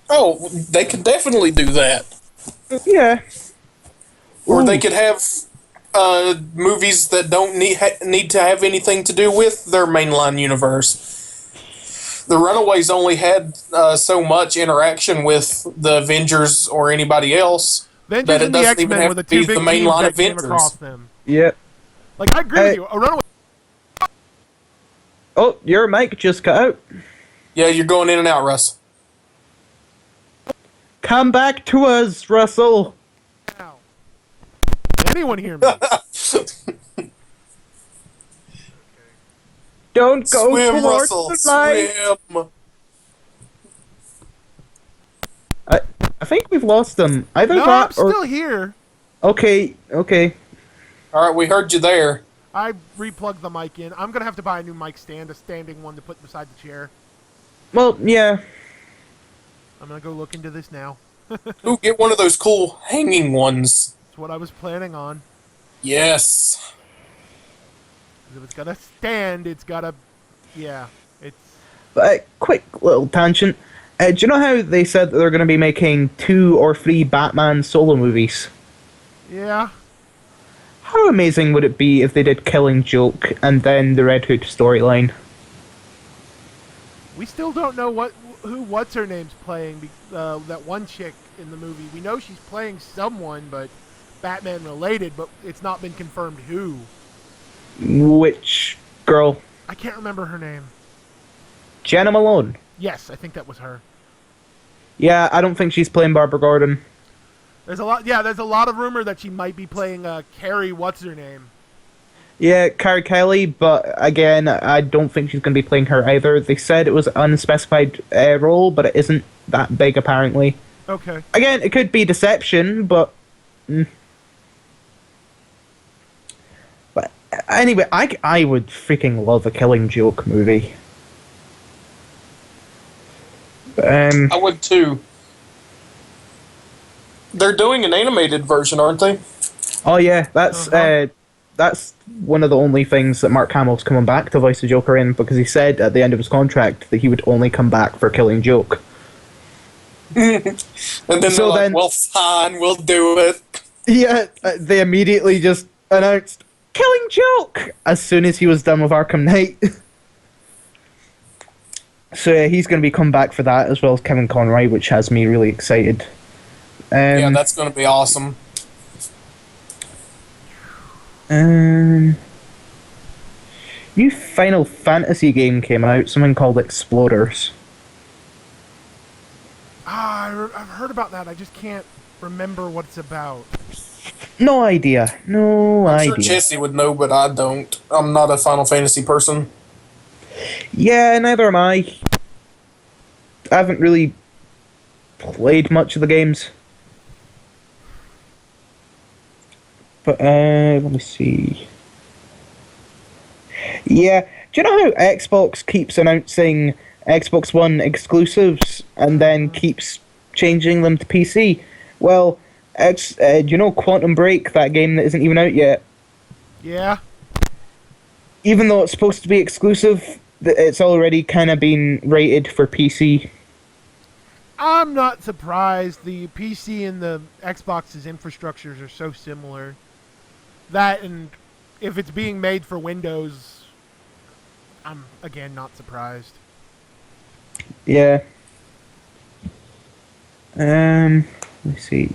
Oh, they could definitely do that. Yeah. Or they could have movies that don't need to have anything to do with their mainline universe. The Runaways only had so much interaction with the Avengers or anybody else that it doesn't even have to be the mainline Avengers. Yeah. Like, I agree with you. A Runaway... Oh, your mic just cut out. Yeah, you're going in and out, Russ. Come back to us, Russell. Ow. Anyone hear me? Don't go swim, towards Russell, the light. swim. I think we've lost them. Either no, that I'm or... still here. Okay. All right, we heard you there. I replugged the mic in. I'm going to have to buy a new mic stand, a standing one to put beside the chair. Well, yeah. I'm going to go look into this now. Ooh, get one of those cool hanging ones. That's what I was planning on. Yes. If it's got to stand, it's got to... Yeah, it's... Quick little tangent. Do you know how they said that they're going to be making 2 or 3 Batman solo movies? Yeah. How amazing would it be if they did Killing Joke and then the Red Hood storyline? We still don't know who what's-her-name's playing, that one chick in the movie. We know she's playing someone, but Batman-related, but it's not been confirmed who. Which girl? I can't remember her name. Jenna Malone. Yes, I think that was her. Yeah, I don't think she's playing Barbara Gordon. There's a lot of rumor that she might be playing Carrie what's-her-name. Yeah, Carrie Kelly, but again, I don't think she's going to be playing her either. They said it was an unspecified role, but it isn't that big apparently. Okay. Again, it could be deception, but... But anyway, I would freaking love a Killing Joke movie. I would too. They're doing an animated version, aren't they? Oh yeah, that's one of the only things that Mark Hamill's coming back to voice the Joker in, because he said at the end of his contract that he would only come back for Killing Joke. And then they're like, well, fine, we'll do it. Yeah, they immediately just announced Killing Joke as soon as he was done with Arkham Knight. So yeah, he's going to be come back for that, as well as Kevin Conroy, which has me really excited. Yeah, that's going to be awesome. New Final Fantasy game came out, something called Exploders. I've heard about that. I just can't remember what it's about. No idea. I'm sure Chessie would know, but I don't. I'm not a Final Fantasy person. Yeah, neither am I. I haven't really played much of the games. But, let me see. Yeah, do you know how Xbox keeps announcing Xbox One exclusives and then keeps changing them to PC? Well, do you know Quantum Break, that game that isn't even out yet? Yeah. Even though it's supposed to be exclusive, it's already kind of been rated for PC. I'm not surprised. The PC and the Xbox's infrastructures are so similar. That, and if it's being made for Windows, I'm, again, not surprised. Yeah. Let's see.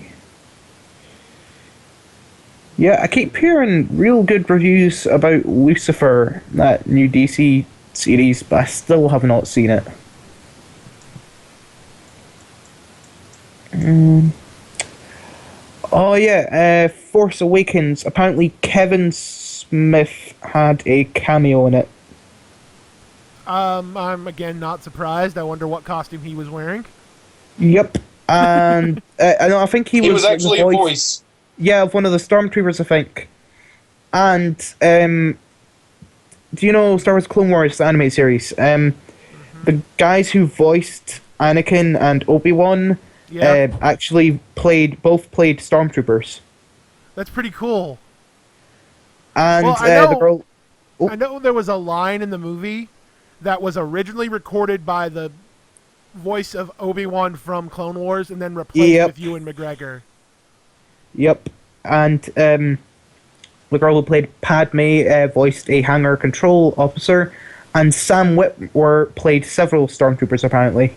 Yeah, I keep hearing real good reviews about Lucifer, that new DC series, but I still have not seen it. Oh yeah, Force Awakens. Apparently Kevin Smith had a cameo in it. I'm again not surprised. I wonder what costume he was wearing. Yep, and I think he was actually a voice. Yeah, of one of the Stormtroopers, I think. And do you know Star Wars Clone Wars, the anime series? The guys who voiced Anakin and Obi-Wan actually both played Stormtroopers. That's pretty cool. And well, the girl. Oh. I know there was a line in the movie that was originally recorded by the voice of Obi-Wan from Clone Wars and then replaced with Ewan McGregor. Yep. And the girl who played Padme voiced a hangar control officer, and Sam Witwer played several Stormtroopers, apparently.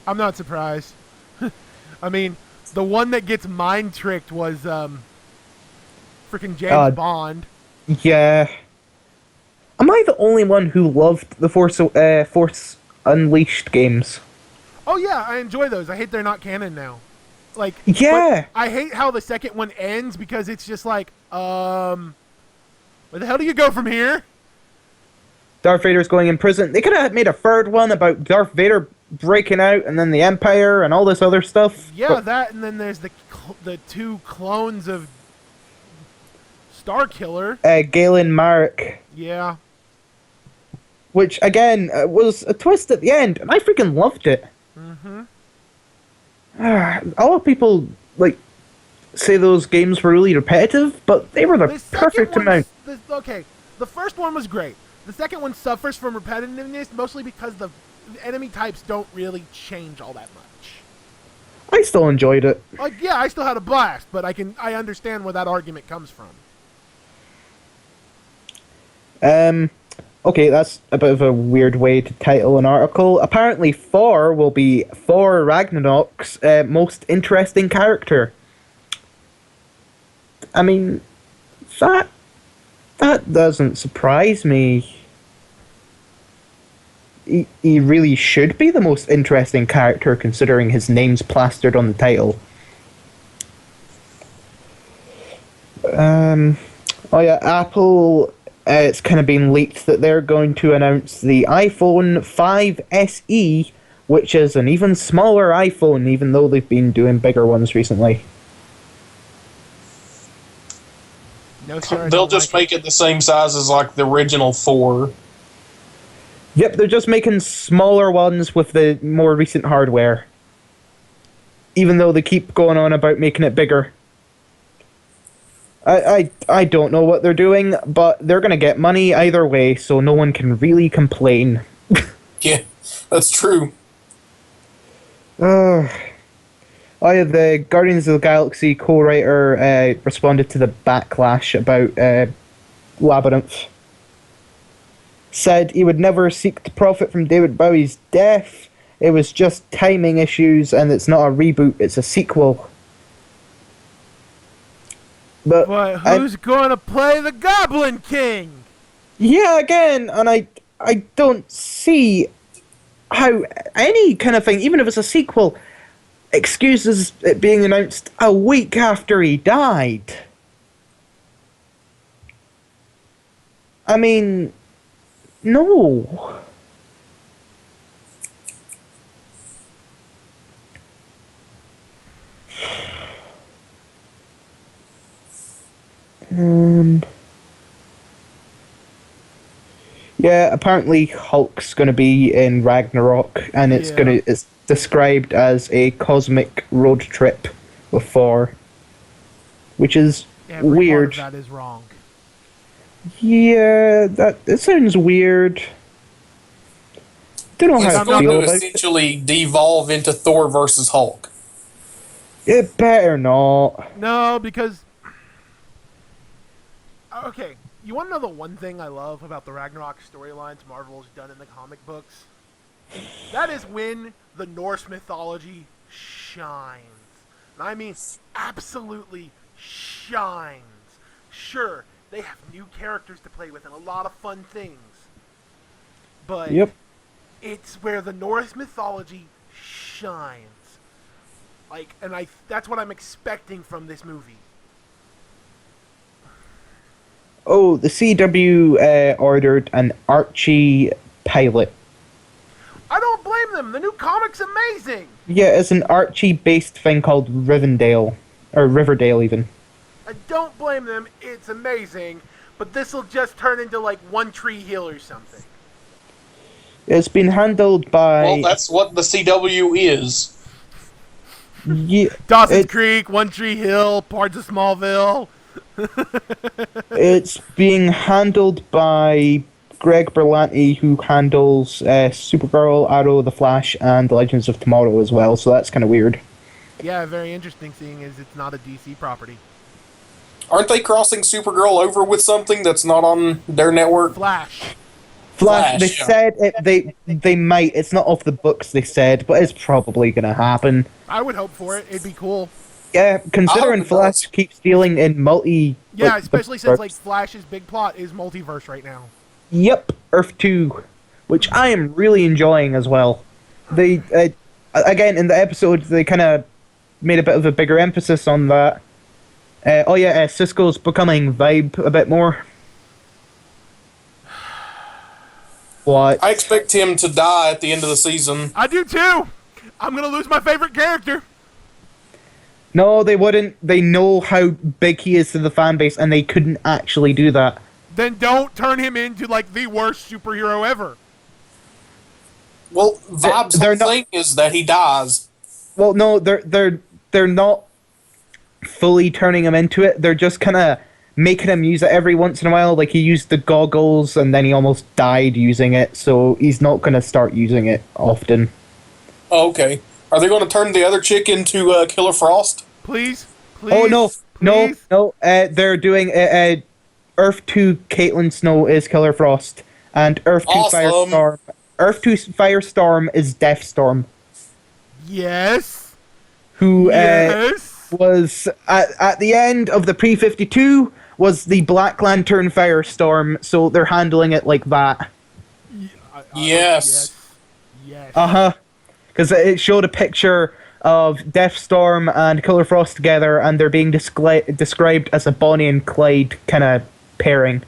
I'm not surprised. I mean, the one that gets mind-tricked was freaking James Bond. Yeah. Am I the only one who loved the Force Unleashed games? Oh yeah, I enjoy those. I hate they're not canon now. Like, yeah. I hate how the second one ends because it's just like, where the hell do you go from here? Darth Vader's going in prison. They could have made a third one about Darth Vader breaking out and then the Empire and all this other stuff. Yeah, that, and then there's the two clones of Starkiller. Galen Marek. Yeah. Which, again, was a twist at the end, and I freaking loved it. Mm-hmm. A lot of people, say those games were really repetitive, but they were the perfect amount. The first one was great. The second one suffers from repetitiveness, mostly because the enemy types don't really change all that much. I still enjoyed it. Yeah, I still had a blast, but I understand where that argument comes from. Okay, that's a bit of a weird way to title an article. Apparently Thor will be Thor Ragnarok's most interesting character. I mean, that doesn't surprise me. He really should be the most interesting character considering his name's plastered on the title. Oh yeah, Apple, it's kind of been leaked that they're going to announce the iPhone 5 SE, which is an even smaller iPhone, even though they've been doing bigger ones recently. No, sir, they'll just make it the same size as the original 4. Yep, they're just making smaller ones with the more recent hardware. even though they keep going on about making it bigger. I don't know what they're doing, but they're going to get money either way, so no one can really complain. Yeah, that's true. The Guardians of the Galaxy co-writer responded to the backlash about Labyrinth. Said he would never seek to profit from David Bowie's death. It was just timing issues, and it's not a reboot, it's a sequel. But who's going to play the Goblin King? Yeah, again, and I don't see how any kind of thing, even if it's a sequel, excuses it being announced a week after he died. I mean, no. Yeah, apparently Hulk's gonna be in Ragnarok, and it's described as a cosmic road trip with Thor, which is weird. Part of that is wrong. Yeah, it sounds weird. Don't know how It's I going feel to about it. essentially devolve into Thor versus Hulk. It better not. No, because... Okay, you want to know the one thing I love about the Ragnarok storylines Marvel's done in the comic books? That is when the Norse mythology shines. And I mean, absolutely shines. Sure, they have new characters to play with and a lot of fun things. But it's where the Norse mythology shines. Like, and that's what I'm expecting from this movie. Oh, the CW ordered an Archie pilot. I don't blame them. The new comic's amazing. Yeah, it's an Archie-based thing called Rivendell. Or Riverdale, even. I don't blame them. It's amazing. But this will just turn into, like, One Tree Hill or something. It's been handled by... Well, that's what the CW is. Yeah, Dawson's Creek, One Tree Hill, parts of Smallville. It's being handled by Greg Berlanti, who handles Supergirl, Arrow, The Flash, and The Legends of Tomorrow as well, so that's kind of weird. Yeah, very interesting seeing as it's not a DC property. Aren't they crossing Supergirl over with something that's not on their network? Flash. They said they might. It's not off the books, they said, but it's probably going to happen. I would hope for it. It'd be cool. Yeah, considering Flash keeps dealing in multi... Yeah, especially since, like, Flash's big plot is multiverse right now. Yep, Earth 2, which I am really enjoying as well. They, again, in the episode, they kind of made a bit of a bigger emphasis on that. Cisco's becoming Vibe a bit more. What? I expect him to die at the end of the season. I do too! I'm gonna lose my favorite character! No, they wouldn't. They know how big he is to the fan base, and they couldn't actually do that. Then don't turn him into, like, the worst superhero ever. Well, Vibe's whole thing is that he dies. Well, no, they're not fully turning him into it. They're just kind of making him use it every once in a while. Like, he used the goggles, and then he almost died using it, so he's not going to start using it often. Oh, okay. Are they going to turn the other chick into Killer Frost? Please? Oh, no. They're doing... Earth 2 Caitlin Snow is Killer Frost, and Earth 2 Firestorm... Earth 2 Firestorm is Deathstorm. Yes. Who was at the end of the Pre-52 was the Black Lantern Firestorm, so they're handling it like that. Yes. Uh-huh. Because it showed a picture of Deathstorm and Killer Frost together, and they're being described as a Bonnie and Clyde kind of pairing.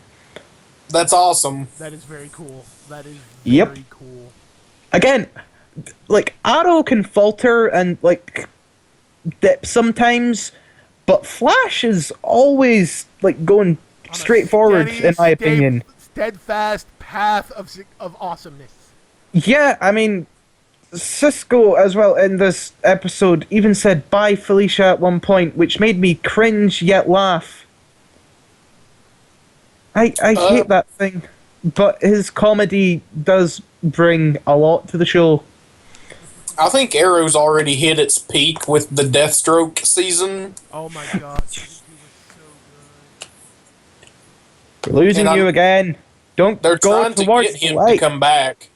That's awesome. That is very cool. That is very cool. Again, like, Arrow can falter and, like, dip sometimes, but Flash is always, like, going straight forward, in my opinion. Steadfast path of awesomeness. Yeah, I mean, Cisco, as well, in this episode, even said "bye, Felicia" at one point, which made me cringe yet laugh. I hate that thing, but his comedy does bring a lot to the show. I think Arrow's already hit its peak with the Deathstroke season. Oh my god, season 2 was so good. We're losing you again. Don't They're go trying to towards get the him light. to come back.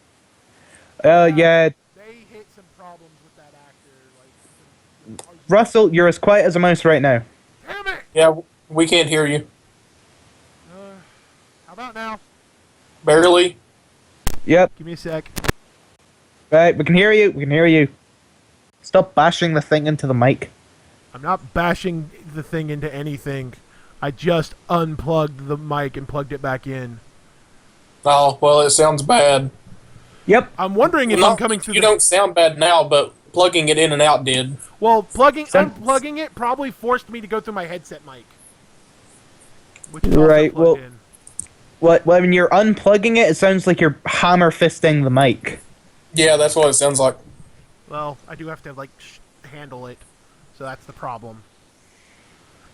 Yeah. They hit some problems with that actor. Like, Russell, you're as quiet as a mouse right now. damn it! Yeah, we can't hear you. How about now? Barely. Yep. Give me a sec. Right, we can hear you. We can hear you. Stop bashing the thing into the mic. I'm not bashing the thing into anything. I just unplugged the mic and plugged it back in. Oh, well, it sounds bad. Yep. I'm wondering if I'm coming through. You don't sound bad now, but plugging it in and out did. Well, unplugging it probably forced me to go through my headset mic. Which is also Right, plugged well- in. When you're unplugging it, it sounds like you're hammer fisting the mic. Yeah, that's what it sounds like. Well, I do have to like handle it, so that's the problem.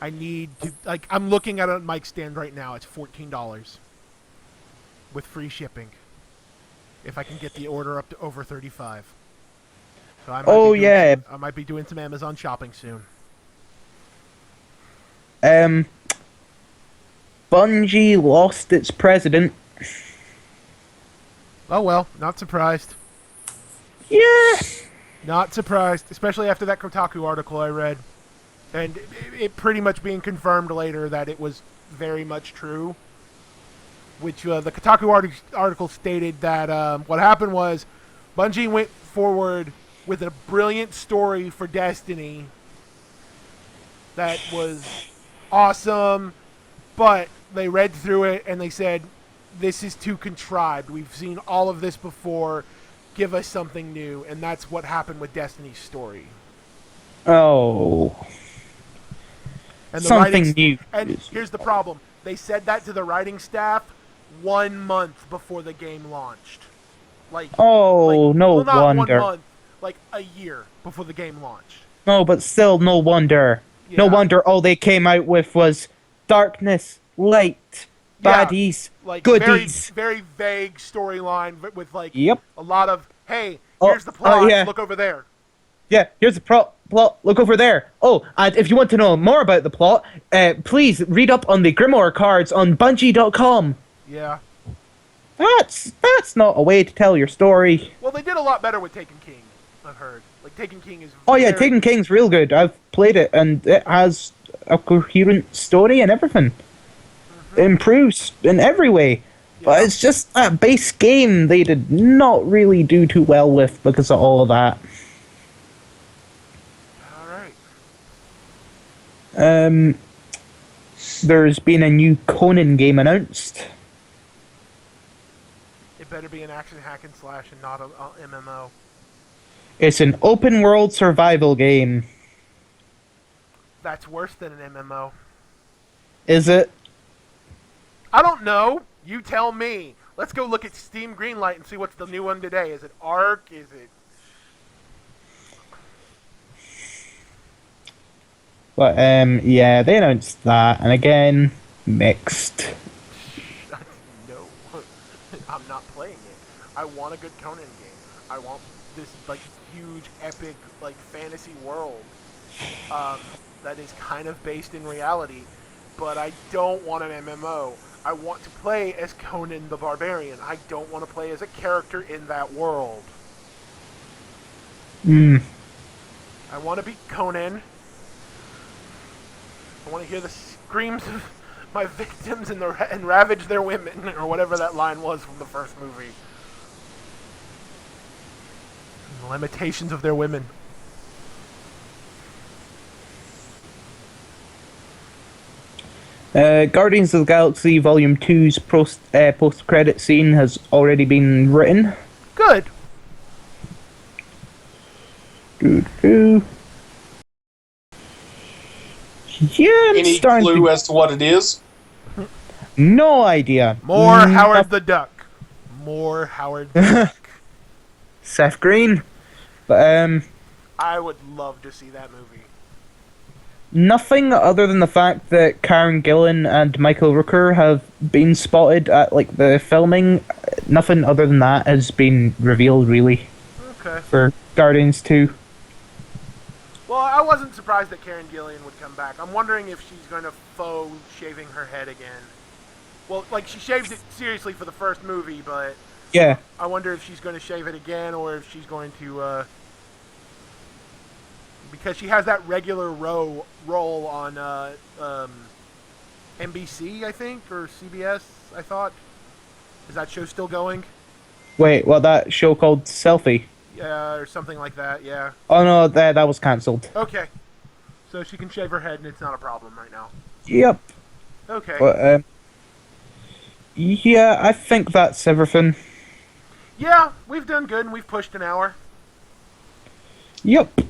I need to I'm looking at a mic stand right now. It's $14 with free shipping. If I can get the order up to over 35. So I might be doing some Amazon shopping soon. Bungie lost its president. Oh well, not surprised. Yeah. Not surprised, especially after that Kotaku article I read. And it pretty much being confirmed later that it was very much true. Which the Kotaku article stated that what happened was Bungie went forward with a brilliant story for Destiny that was awesome, but they read through it and they said, this is too contrived. We've seen all of this before. Give us something new. And that's what happened with Destiny's story. Oh. And Something new. And here's the problem. They said that to the writing staff 1 month before the game launched. No wonder. 1 month, like a year before the game launched. No, but still, no wonder. Yeah. No wonder all they came out with was darkness, light, baddies, goodies. Very vague storyline with Yep. a lot of, hey, here's the plot, look over there. Yeah, here's the plot. Look over there. Oh, and if you want to know more about the plot, please read up on the Grimoire cards on Bungie.com. Yeah. That's not a way to tell your story. Well, they did a lot better with Taken King, I've heard. Like, Taken King is Taken King's real good. I've played it, and it has a coherent story and everything. It improves in every way. Yeah. But it's just that base game they did not really do too well with because of all of that. Alright. There's been a new Conan game announced. It better be an action hack and slash and not an MMO. It's an open world survival game. That's worse than an MMO. Is it? I don't know. You tell me. Let's go look at Steam Greenlight and see what's the new one today. Is it Ark? Is it... But, yeah, they announced that, and again, mixed. No. I'm not playing it. I want a good Conan game. I want this, huge, epic, fantasy world that is kind of based in reality, but I don't want an MMO. I want to play as Conan the Barbarian. I don't want to play as a character in that world. I want to be Conan. I want to hear the screams of my victims and ravage their women, or whatever that line was from the first movie. And the limitations of their women. Guardians of the Galaxy Volume 2's post-credit scene has already been written. Good. Yeah, any clue as to what it is? No idea. More Howard the Duck. More Howard the Duck. Seth Green. But I would love to see that movie. nothing other than the fact that Karen Gillan and Michael Rooker have been spotted at like the filming. Nothing other than that has been revealed really Okay. for Guardians 2. Well, I wasn't surprised that Karen Gillian would come back. I'm wondering if she's going to faux shaving her head again. Well, like, she shaved it seriously for the first movie, but Yeah. I wonder if she's going to shave it again or if she's going to, because she has that regular role on NBC, I think, or CBS, I thought. Is that show still going? Wait, what, that show called Selfie? Yeah, or something like that, yeah. Oh no, that was cancelled. Okay. So she can shave her head and it's not a problem right now. Yep. Okay. But yeah, I think that's everything. Yeah, we've done good and we've pushed an hour. Yep.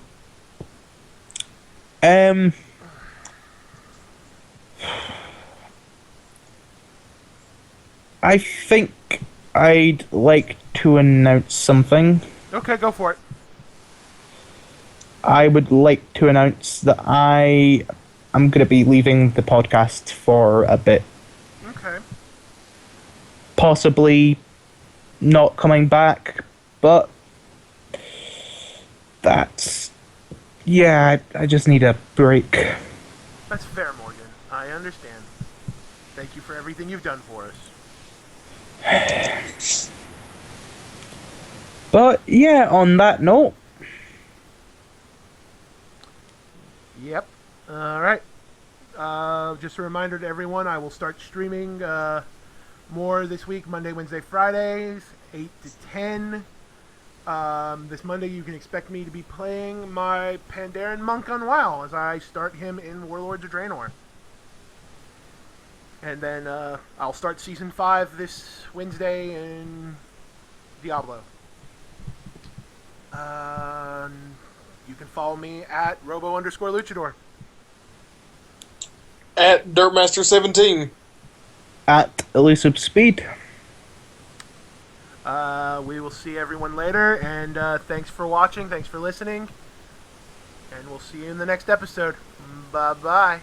I think I'd like to announce something. Okay, go for it. I would like to announce that I'm going to be leaving the podcast for a bit. Okay. Possibly not coming back, but that's... Yeah, I just need a break. That's fair, Morgan. I understand. Thank you for everything you've done for us. But yeah, on that note... Yep. Alright. Just a reminder to everyone, I will start streaming more this week, Monday, Wednesday, Fridays, 8 to 10. This Monday you can expect me to be playing my Pandaren Monk on WoW as I start him in Warlords of Draenor. And then I'll start Season 5 this Wednesday in Diablo. You can follow me at robo_luchador. At Dirtmaster17. At Elusive Speed. We will see everyone later, and thanks for watching, thanks for listening, and we'll see you in the next episode. Bye-bye.